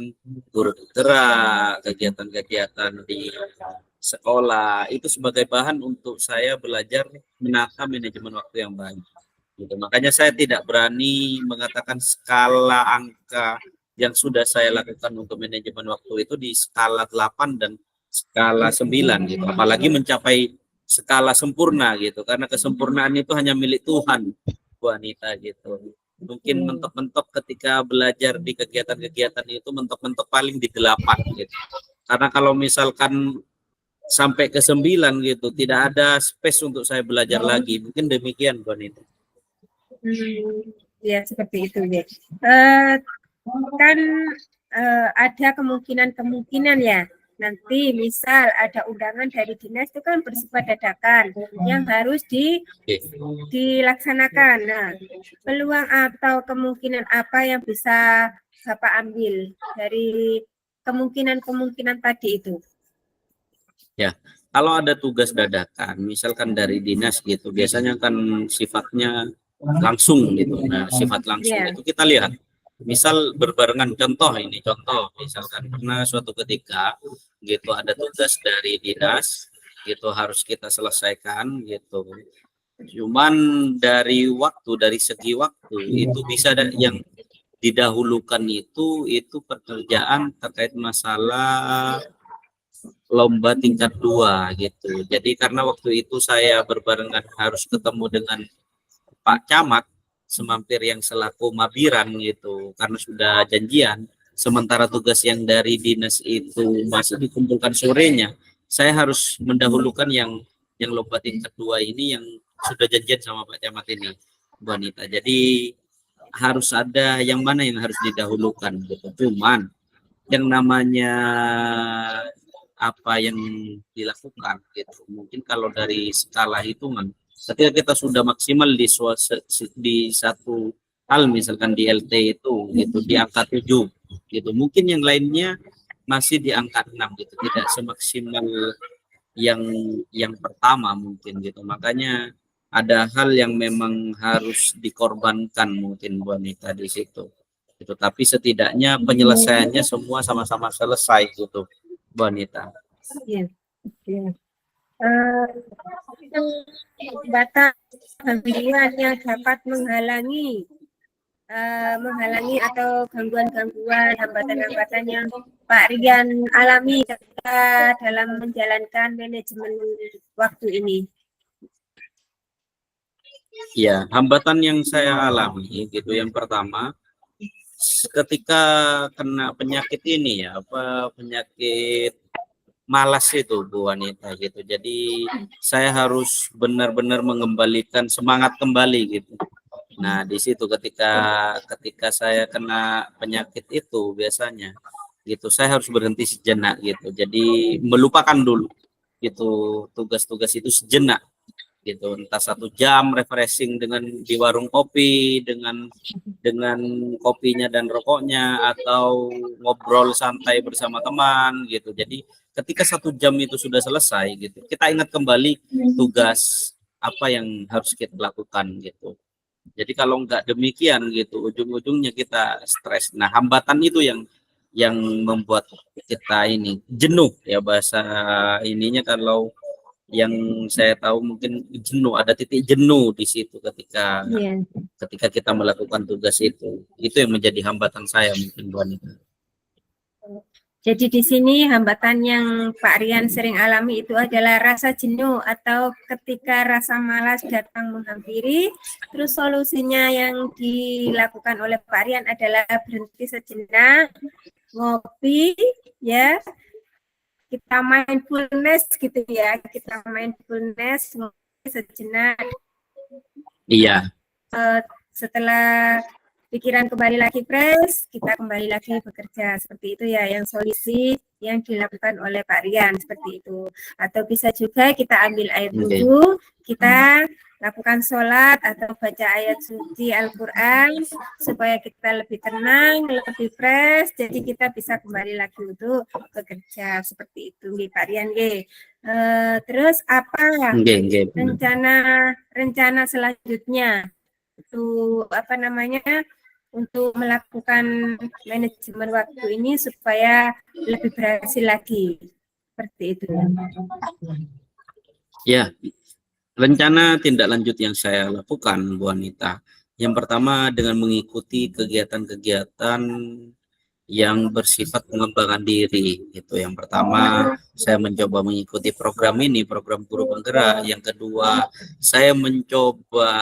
S1: guru gerak, kegiatan-kegiatan di sekolah. Itu sebagai bahan untuk saya belajar menata manajemen waktu yang baik. Gitu. Makanya saya tidak berani mengatakan skala angka yang sudah saya lakukan untuk manajemen waktu itu di skala 8 dan skala 9 gitu. Apalagi mencapai skala sempurna gitu. Karena kesempurnaan itu hanya milik Tuhan. Bu Anita gitu. Mungkin mentok-mentok ketika belajar di kegiatan-kegiatan itu mentok-mentok paling di 8 gitu. Karena kalau misalkan sampai ke 9 gitu, tidak ada space untuk saya belajar lagi. Mungkin demikian Bu Anita.
S2: Ya seperti itu ya. Kan ada kemungkinan ya. Nanti misal ada undangan dari dinas itu kan bersifat dadakan yang harus dilaksanakan. Nah, peluang atau kemungkinan apa yang bisa Bapak ambil dari kemungkinan tadi itu?
S1: Ya, kalau ada tugas dadakan, misalkan dari dinas gitu, biasanya kan sifatnya langsung gitu. Nah, sifat langsung itu kita lihat. Misal berbarengan, contoh misalkan pernah suatu ketika gitu ada tugas dari dinas gitu harus kita selesaikan gitu. Cuman dari segi waktu itu bisa ada yang didahulukan itu pekerjaan terkait masalah lomba tingkat 2 gitu. Jadi karena waktu itu saya berbarengan harus ketemu dengan Pak Camat semampir yang selaku mabiran gitu karena sudah janjian, sementara tugas yang dari dinas itu masih dikumpulkan sorenya, saya harus mendahulukan yang lomba tingkat 2 ini yang sudah janjian sama Pak Camat ini Bu Anita. Jadi harus ada yang mana yang harus didahulukan gitu. Cuman yang namanya apa yang dilakukan gitu, mungkin kalau dari skala hitungan ketika kita sudah maksimal di satu hal, misalkan di LT itu gitu di angka 7 gitu, mungkin yang lainnya masih di angka 6 gitu, tidak semaksimal yang pertama mungkin gitu. Makanya ada hal yang memang harus dikorbankan mungkin Bu Anita di situ gitu, tapi setidaknya penyelesaiannya semua sama-sama selesai gitu Bu Anita.
S2: Iya. Batas gangguan yang dapat menghalangi atau gangguan-gangguan, hambatan-hambatan yang Pak Rian alami ketika dalam menjalankan manajemen waktu ini.
S1: Ya, hambatan yang saya alami gitu, yang pertama ketika kena penyakit ini ya, penyakit malas itu Bu Wanita gitu. Jadi saya harus benar-benar mengembalikan semangat kembali gitu. Nah, di situ ketika saya kena penyakit itu biasanya gitu, saya harus berhenti sejenak gitu. Jadi melupakan dulu gitu tugas-tugas itu sejenak gitu, entah 1 jam refreshing di warung kopi dengan kopinya dan rokoknya, atau ngobrol santai bersama teman gitu. Jadi ketika 1 jam itu sudah selesai gitu, kita ingat kembali tugas apa yang harus kita lakukan gitu. Jadi kalau nggak demikian gitu, ujung-ujungnya kita stres. Nah, hambatan itu yang membuat kita ini jenuh ya, bahasa ininya kalau yang saya tahu mungkin jenuh, ada titik jenuh di situ ketika
S2: Iya.
S1: ketika kita melakukan tugas itu yang menjadi hambatan saya mungkin Bu Anita.
S2: Jadi di sini hambatan yang Pak Rian sering alami itu adalah rasa jenuh atau ketika rasa malas datang menghampiri. Terus solusinya yang dilakukan oleh Pak Rian adalah berhenti sejenak, ngopi, ya. Kita mindfulness gitu ya, kita mindfulness, ngopi sejenak.
S1: Iya.
S2: Setelah pikiran kembali lagi fresh, kita kembali lagi bekerja. Seperti itu ya, yang solusi yang dilakukan oleh Pak Rian, seperti itu. Atau bisa juga kita ambil air wudhu, kita lakukan sholat atau baca ayat suci Al-Quran supaya kita lebih tenang, lebih fresh, jadi kita bisa kembali lagi untuk bekerja. Seperti itu, Pak Rian. Terus apa rencana selanjutnya? Untuk untuk melakukan manajemen waktu ini supaya lebih berhasil lagi, seperti itu
S1: ya. Rencana tindak lanjut yang saya lakukan Bu Anita, yang pertama dengan mengikuti kegiatan-kegiatan yang bersifat pengembangan diri itu. Yang pertama saya mencoba mengikuti program Guru Penggerak. Yang kedua saya mencoba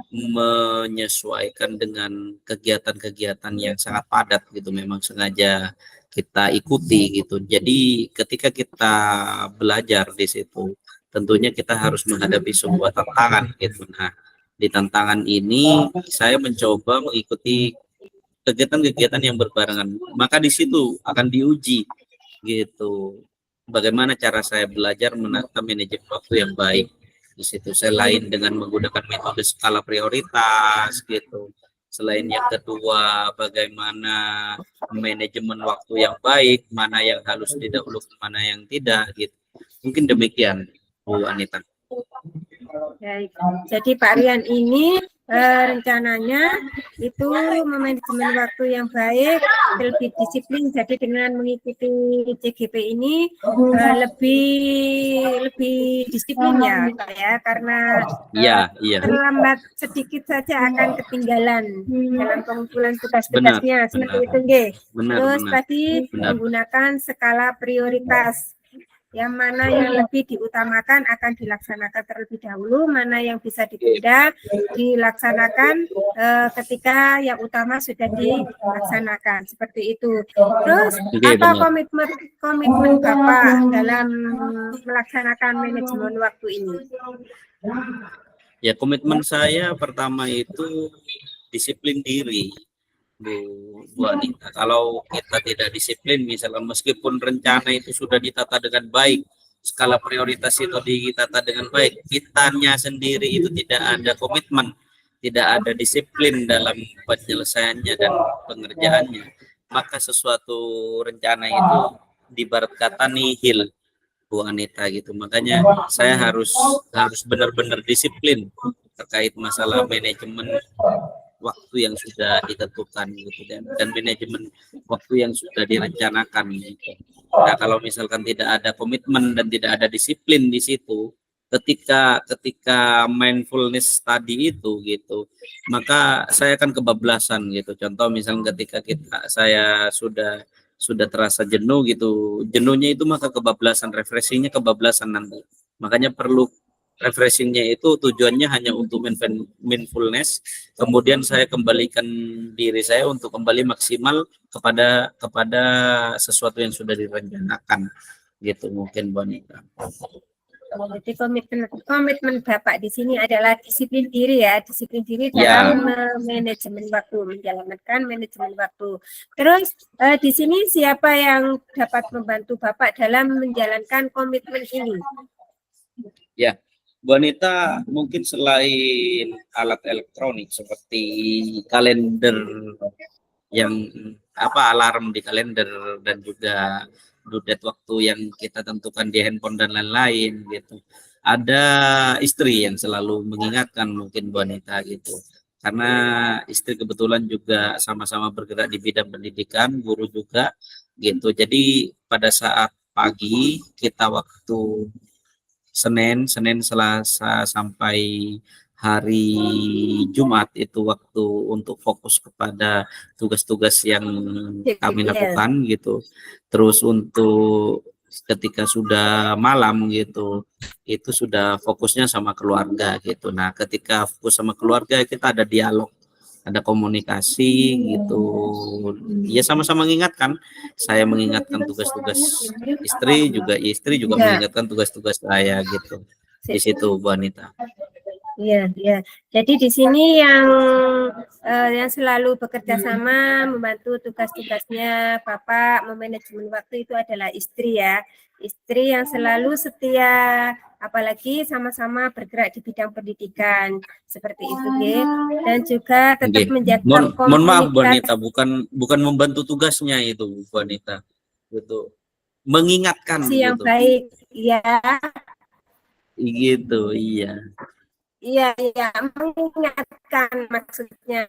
S1: menyesuaikan dengan kegiatan-kegiatan yang sangat padat gitu, memang sengaja kita ikuti gitu. Jadi ketika kita belajar di situ, tentunya kita harus menghadapi sebuah tantangan gitu. Nah, di tantangan ini saya mencoba mengikuti kegiatan-kegiatan yang berbarengan. Maka di situ akan diuji gitu. Bagaimana cara saya belajar menata manajemen waktu yang baik. Di situ selain dengan menggunakan metode skala prioritas gitu. Selain yang kedua, bagaimana manajemen waktu yang baik, mana yang harus didahulukan, mana yang tidak gitu. Mungkin demikian Bu Anita.
S2: Baik. Jadi Pak Rian ini rencananya itu manajemen waktu yang baik, lebih disiplin. Jadi dengan mengikuti CGP ini lebih disiplin ya, Pak ya, karena terlambat sedikit saja akan ketinggalan dalam pengumpulan tugas-tugasnya. Seperti itu, nggih. Terus tadi menggunakan skala prioritas. Yang mana yang lebih diutamakan akan dilaksanakan terlebih dahulu, mana yang bisa ditunda dilaksanakan ketika yang utama sudah dilaksanakan, seperti itu. Terus apa komitmen Bapak dalam melaksanakan manajemen waktu ini?
S1: Ya, komitmen saya pertama itu disiplin diri. Bu Anita, kalau kita tidak disiplin, misalnya meskipun rencana itu sudah ditata dengan baik, skala prioritas itu ditata dengan baik, kitanya sendiri itu tidak ada komitmen, tidak ada disiplin dalam penyelesaiannya dan pengerjaannya, maka sesuatu rencana itu diibarat kata nihil, Bu Anita gitu. Makanya saya harus benar-benar disiplin terkait masalah manajemen waktu yang sudah ditentukan gitu, dan manajemen waktu yang sudah direncanakan gitu. Nah, kalau misalkan tidak ada komitmen dan tidak ada disiplin di situ, ketika mindfulness tadi itu gitu, maka saya akan kebablasan gitu. Contoh misalnya ketika saya sudah terasa jenuh gitu, jenuhnya itu maka kebablasan, refreshingnya kebablasan nanti. Makanya perlu refreshingnya itu tujuannya hanya untuk mindfulness, kemudian saya kembalikan diri saya untuk kembali maksimal kepada sesuatu yang sudah direncanakan. gitu mungkin Bu Anita.
S2: Jadi komitmen Bapak di sini adalah disiplin diri ya, disiplin diri
S1: Ya.
S2: dalam manajemen waktu, menjalankan manajemen waktu. Terus di sini siapa yang dapat membantu Bapak dalam menjalankan komitmen ini?
S1: Ya, Bu Anita, mungkin selain alat elektronik seperti kalender yang alarm di kalender dan juga due date waktu yang kita tentukan di handphone dan lain-lain gitu. Ada istri yang selalu mengingatkan mungkin Bu Anita gitu. Karena istri kebetulan juga sama-sama bergerak di bidang pendidikan, guru juga gitu. Jadi pada saat pagi kita waktu Senin, Selasa sampai hari Jumat itu waktu untuk fokus kepada tugas-tugas yang kami
S2: Ya.
S1: lakukan gitu. Terus untuk ketika sudah malam gitu, itu sudah fokusnya sama keluarga gitu. Nah, ketika fokus sama keluarga kita ada dialog, ada komunikasi gitu. Ya sama-sama mengingatkan, saya mengingatkan tugas-tugas istri juga
S2: Ya.
S1: mengingatkan tugas-tugas saya gitu. Di situ Bu Anita.
S2: Iya, iya. Jadi di sini yang selalu bekerja sama membantu tugas-tugasnya Bapak memanajemen waktu itu adalah istri ya. Istri yang selalu setia, apalagi sama-sama bergerak di bidang pendidikan seperti itu, Ge. Dan juga tetap menjaga
S1: Mohon maaf Bu
S2: komunikasi.
S1: Anita, bukan membantu tugasnya itu Bu Anita. Gitu. Mengingatkan
S2: Yang
S1: gitu.
S2: baik, ya.
S1: Gitu, iya.
S2: Iya, iya, mengingatkan maksudnya.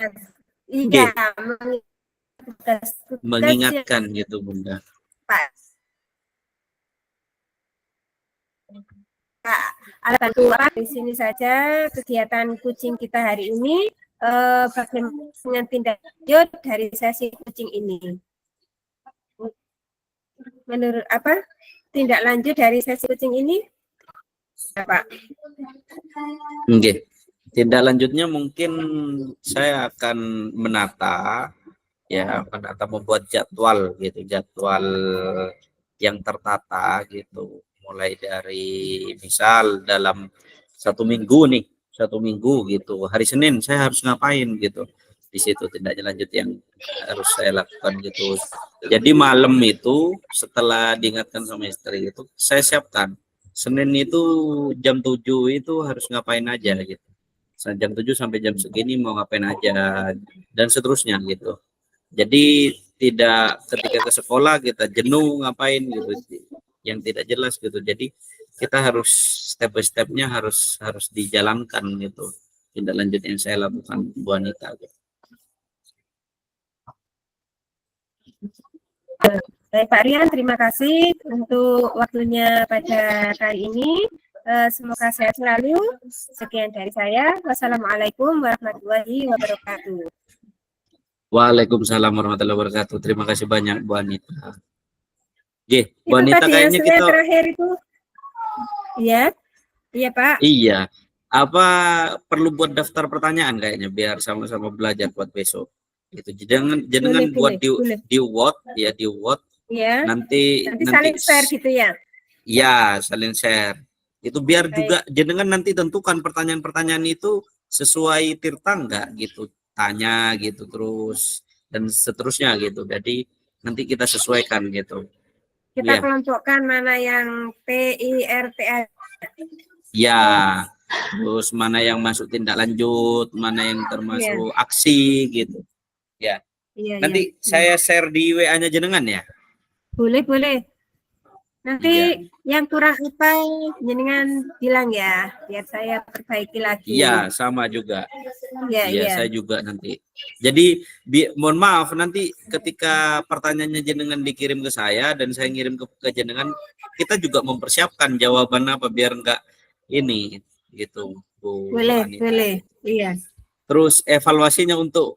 S1: Oke.
S2: Iya,
S1: Mengingatkan gitu Bunda.
S2: Pak. Alat bantu di sini saja kegiatan kucing kita hari ini. Bagaimana tindak lanjut dari sesi kucing ini? Menurut tindak lanjut dari sesi kucing ini? Pak.
S1: Oke. Tindak lanjutnya mungkin saya akan menata membuat jadwal gitu, jadwal yang tertata gitu, mulai dari misal dalam satu minggu gitu, hari Senin saya harus ngapain gitu, di situ tindak lanjut yang harus saya lakukan gitu. Jadi malam itu setelah diingatkan sama istri itu saya siapkan Senin itu jam 7 itu harus ngapain aja gitu, jam 7 sampai jam segini mau ngapain aja dan seterusnya gitu. Jadi tidak ketika ke sekolah kita jenuh ngapain gitu yang tidak jelas gitu. Jadi kita harus step by stepnya harus dijalankan gitu, tindak lanjut yang saya lakukan Bu Anita gitu.
S2: Baik Pak Rian, terima kasih untuk waktunya pada kali ini. Semoga sehat selalu. Sekian dari saya. Wassalamualaikum warahmatullahi wabarakatuh.
S1: Waalaikumsalam warahmatullahi wabarakatuh. Terima kasih banyak Bu Anita. Bu
S2: Itu
S1: Anita
S2: tadi
S1: kayaknya
S2: yang
S1: kita
S2: terakhir itu. Iya. Iya Pak.
S1: Iya. Apa perlu buat daftar pertanyaan kayaknya biar sama-sama belajar buat besok. Itu jangan buat di Word ya, di Word.
S2: Ya.
S1: Nanti
S2: saling share gitu ya.
S1: Ya, saling share. Itu biar juga jenengan nanti tentukan pertanyaan-pertanyaan itu sesuai tirta enggak gitu. Tanya gitu terus dan seterusnya gitu. Jadi nanti kita sesuaikan gitu.
S2: Kita kelompokkan mana yang TIRTA.
S1: Ya, terus mana yang masuk tindak lanjut, mana yang termasuk aksi gitu. Ya. Nanti saya share di WA-nya jenengan ya.
S2: Boleh. Nanti yang kurang apa jenengan bilang ya, biar saya perbaiki lagi.
S1: Iya, sama juga.
S2: Iya.
S1: Saya juga nanti. Jadi mohon maaf nanti ketika pertanyaannya jenengan dikirim ke saya dan saya ngirim ke jenengan, kita juga mempersiapkan jawaban apa biar enggak ini gitu Bu
S2: Boleh. Iya.
S1: Terus evaluasinya untuk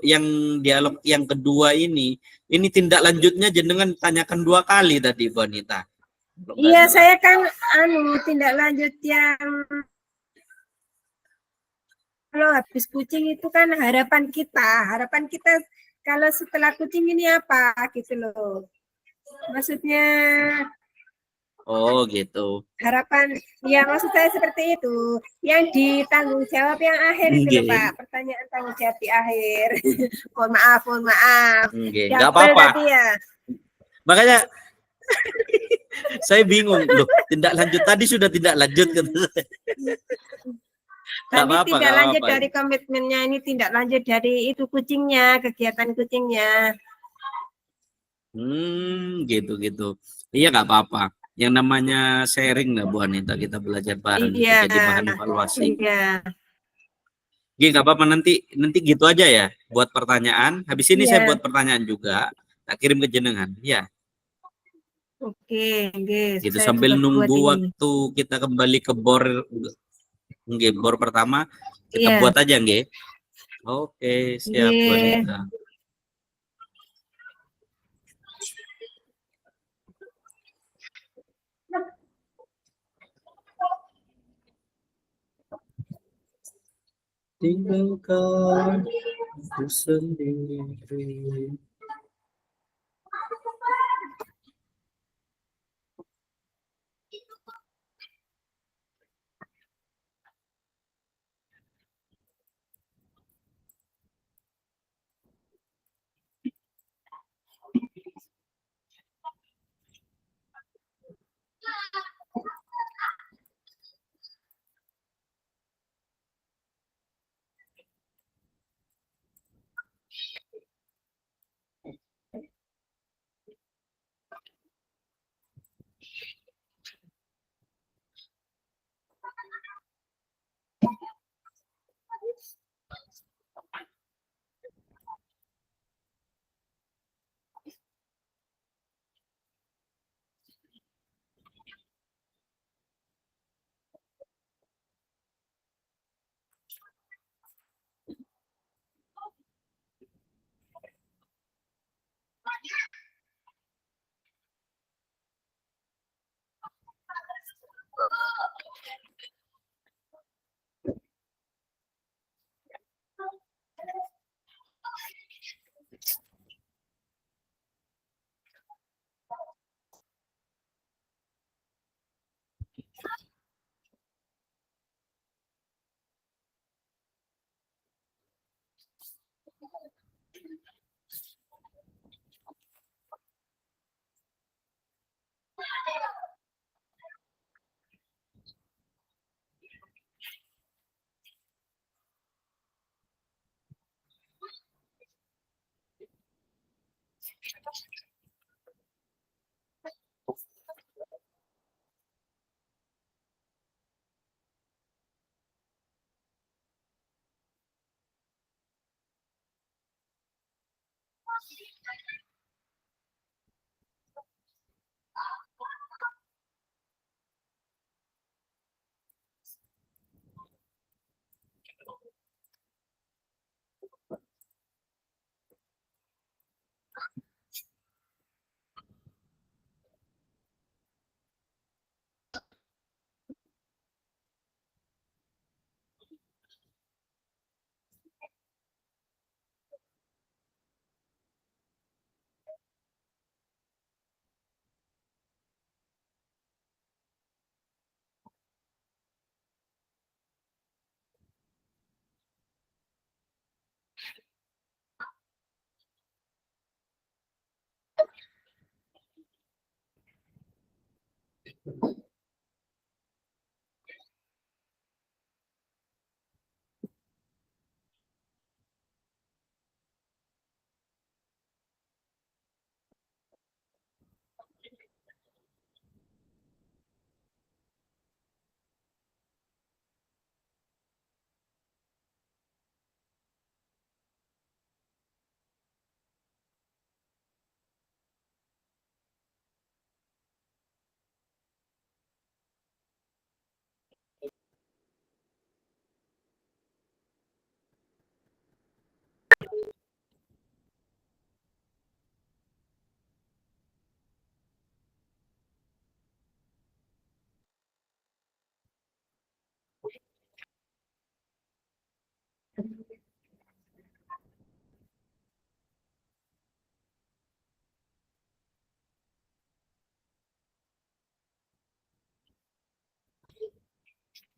S1: yang dialog yang kedua ini tindak lanjutnya jenengan tanyakan 2 kali tadi Bu Anita.
S2: Iya, saya kan tindak lanjut yang kalau habis kucing itu kan harapan kita kalau setelah kucing ini apa gitu loh. Maksudnya
S1: Oh gitu.
S2: Harapan, ya maksud saya seperti itu. Yang ditanggung jawab yang akhir itu loh
S1: Nggih.
S2: Pak, pertanyaan tanggung jawab di akhir. Mohon maaf, mohon maaf.
S1: Nggih, nggak
S2: Double
S1: apa-apa.
S2: tadi ya.
S1: Makanya saya bingung loh, tindak lanjut tadi sudah tidak lanjut kata saya. Nggak
S2: Kami
S1: apa-apa,
S2: tidak
S1: nggak
S2: lanjut
S1: apa-apa.
S2: dari komitmennya, ini tindak lanjut dari itu kucingnya, kegiatan kucingnya.
S1: Gitu. Iya nggak apa-apa. Yang namanya sharing lah Bu Anita, kita belajar bareng gitu.
S2: Iya,
S1: Jadi bahan evaluasi.
S2: iya,
S1: Gini nggak apa-apa, nanti gitu aja ya buat pertanyaan. Habis ini saya
S2: iya.
S1: buat pertanyaan juga, tak kirim ke jenengan. Ya,
S2: Oke, oke.
S1: gitu
S2: Saya
S1: sambil
S2: juga buat
S1: nunggu
S2: ini.
S1: waktu kita kembali ke bor, nggih, bor pertama kita
S2: Iya,
S1: buat aja nggih. Oke, siap Bu
S2: oke.
S1: Anita. Tinggalkan aku sendiri.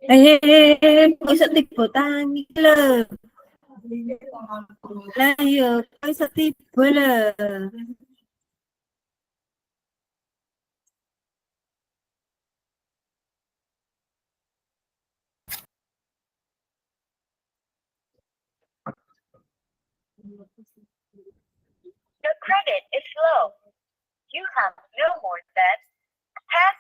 S2: kok iso tiba tangi lho. Lah yo, kok iso tiba lho.
S4: Your credit is low. You have no more than half.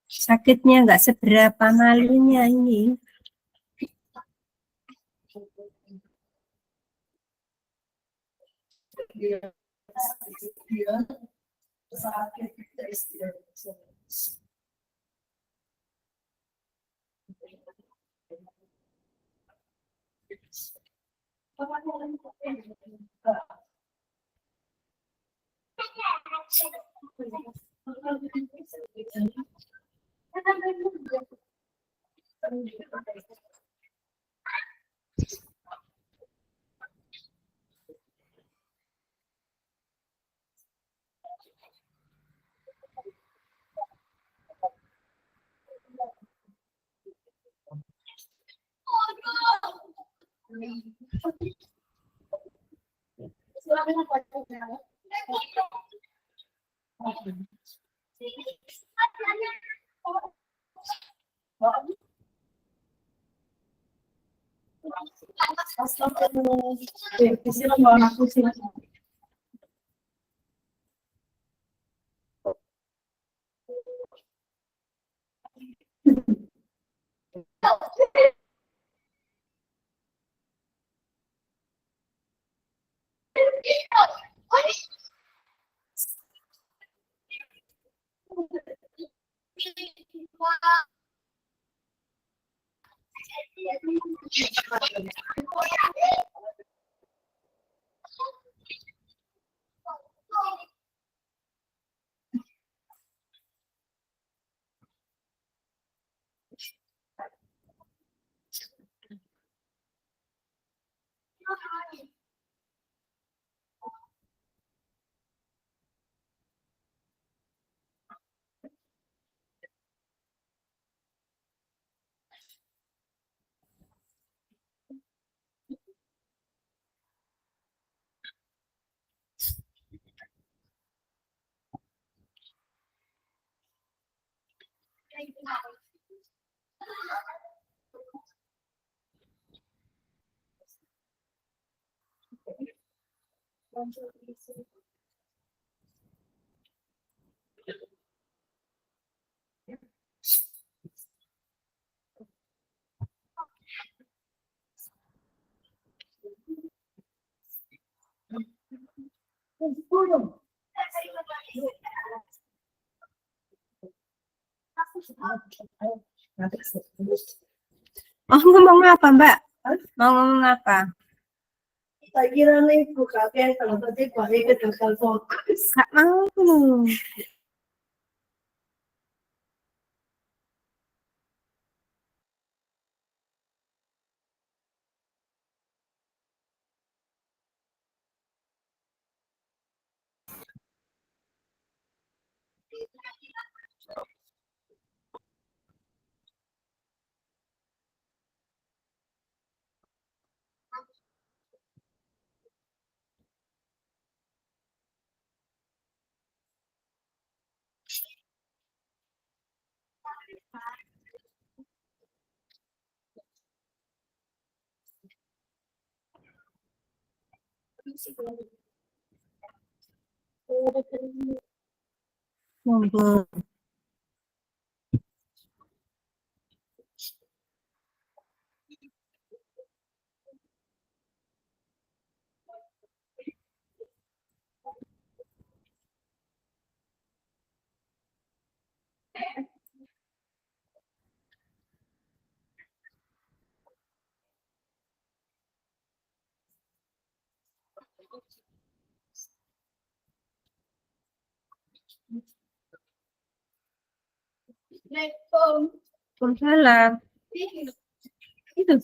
S2: Sakitnya nggak seberapa malunya ini. Oh, ngomong apa, Mbak? Mau ngomong apa?
S5: Tak kira nih buka kayak kalau tadi balik ke dasar fokus.
S2: Gak mau. Monggo. Waalaikumsalam. Itu.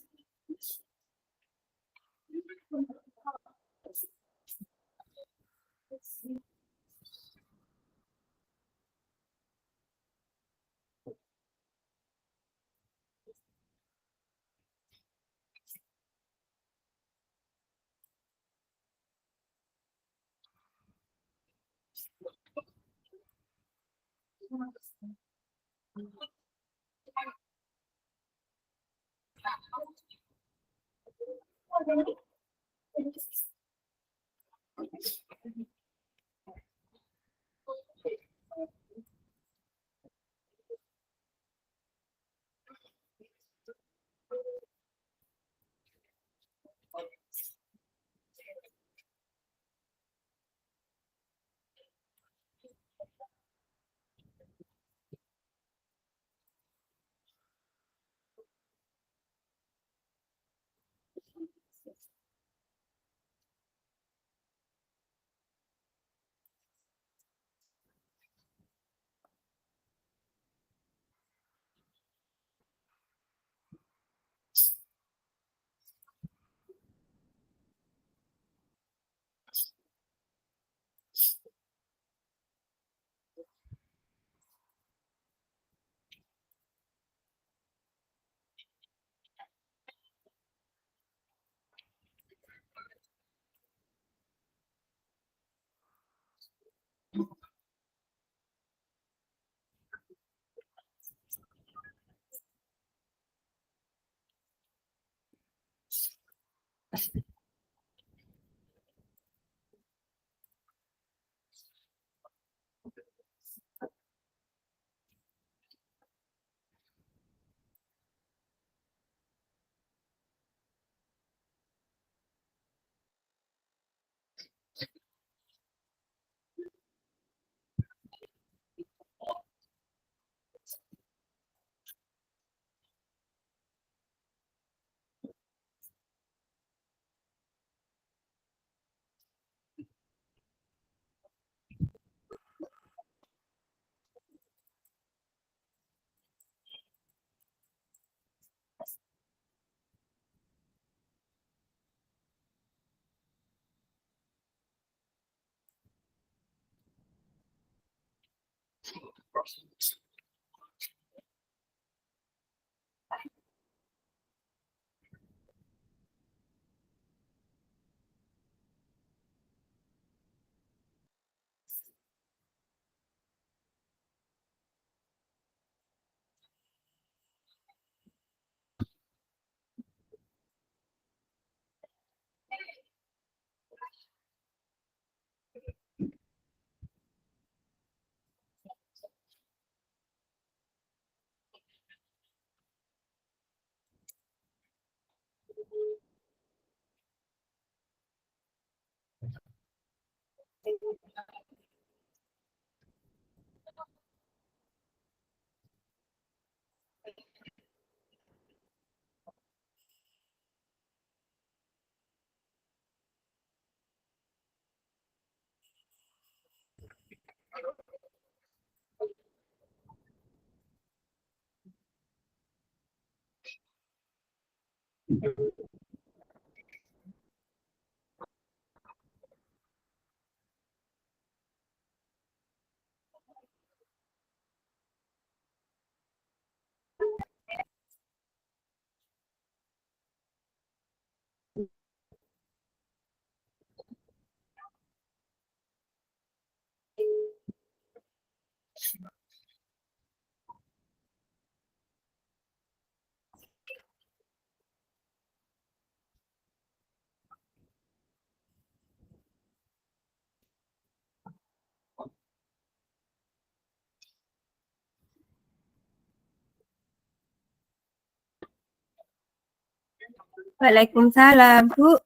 S2: Waalaikumsalam, Bu.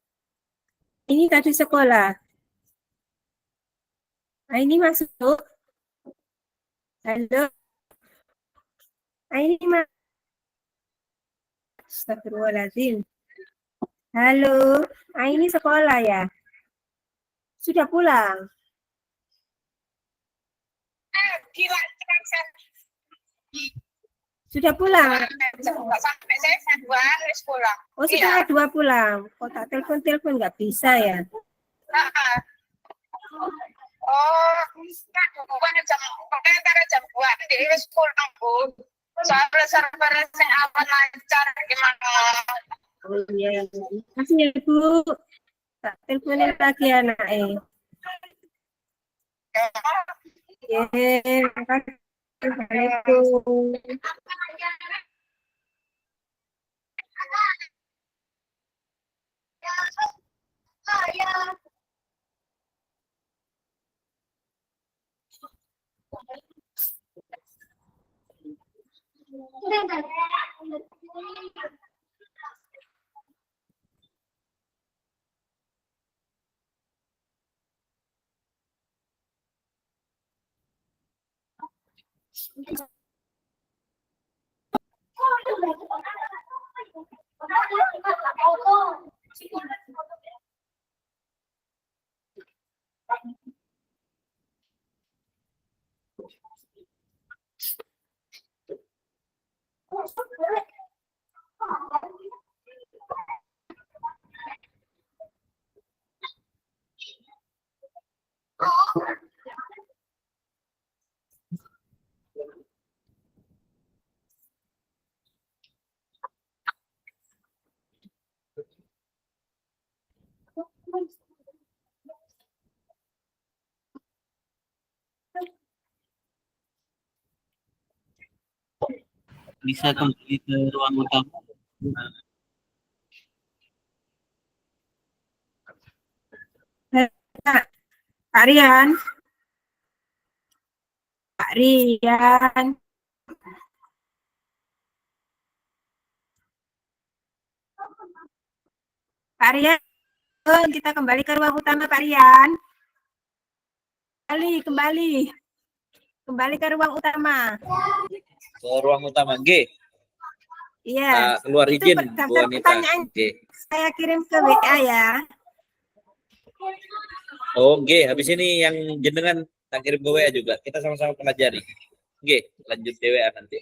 S2: Ini tadi sekolah. Nah, ini masuk. Halo. Nah, ini masuk. Astagfirullahaladzim. Halo. Nah, ini sekolah ya. Sudah pulang. Sudah pulang.
S6: Sampai saya Februari harus pulang.
S2: Oh, setengah 2 pulang. Kok tak telepon-telepon nggak bisa ya?
S6: Oh, bukan antara jam 2 nanti harus pulang, Bu. Soalnya server saya aman lancar gimana?
S2: Oh iya. Makasih ya, Bu. Tak teleponin lagi anaknya. Makasih. Assalamualaikum.
S1: Bisa kembali ke ruang utama.
S2: Pak Rian. Pak Rian. Pak Rian, kita kembali ke ruang utama, Pak Rian. Kembali ke ruang utama.
S1: Ke ruang utama G.
S2: Iya.
S1: Keluar
S2: Itu
S1: izin Bu
S2: daftar
S1: Anita.
S2: pertanyaan
S1: G.
S2: saya kirim ke WA ya.
S1: Oh G, habis ini yang jenengan tak kirim ke WA juga. Kita sama-sama pelajari. G, lanjut di WA nanti.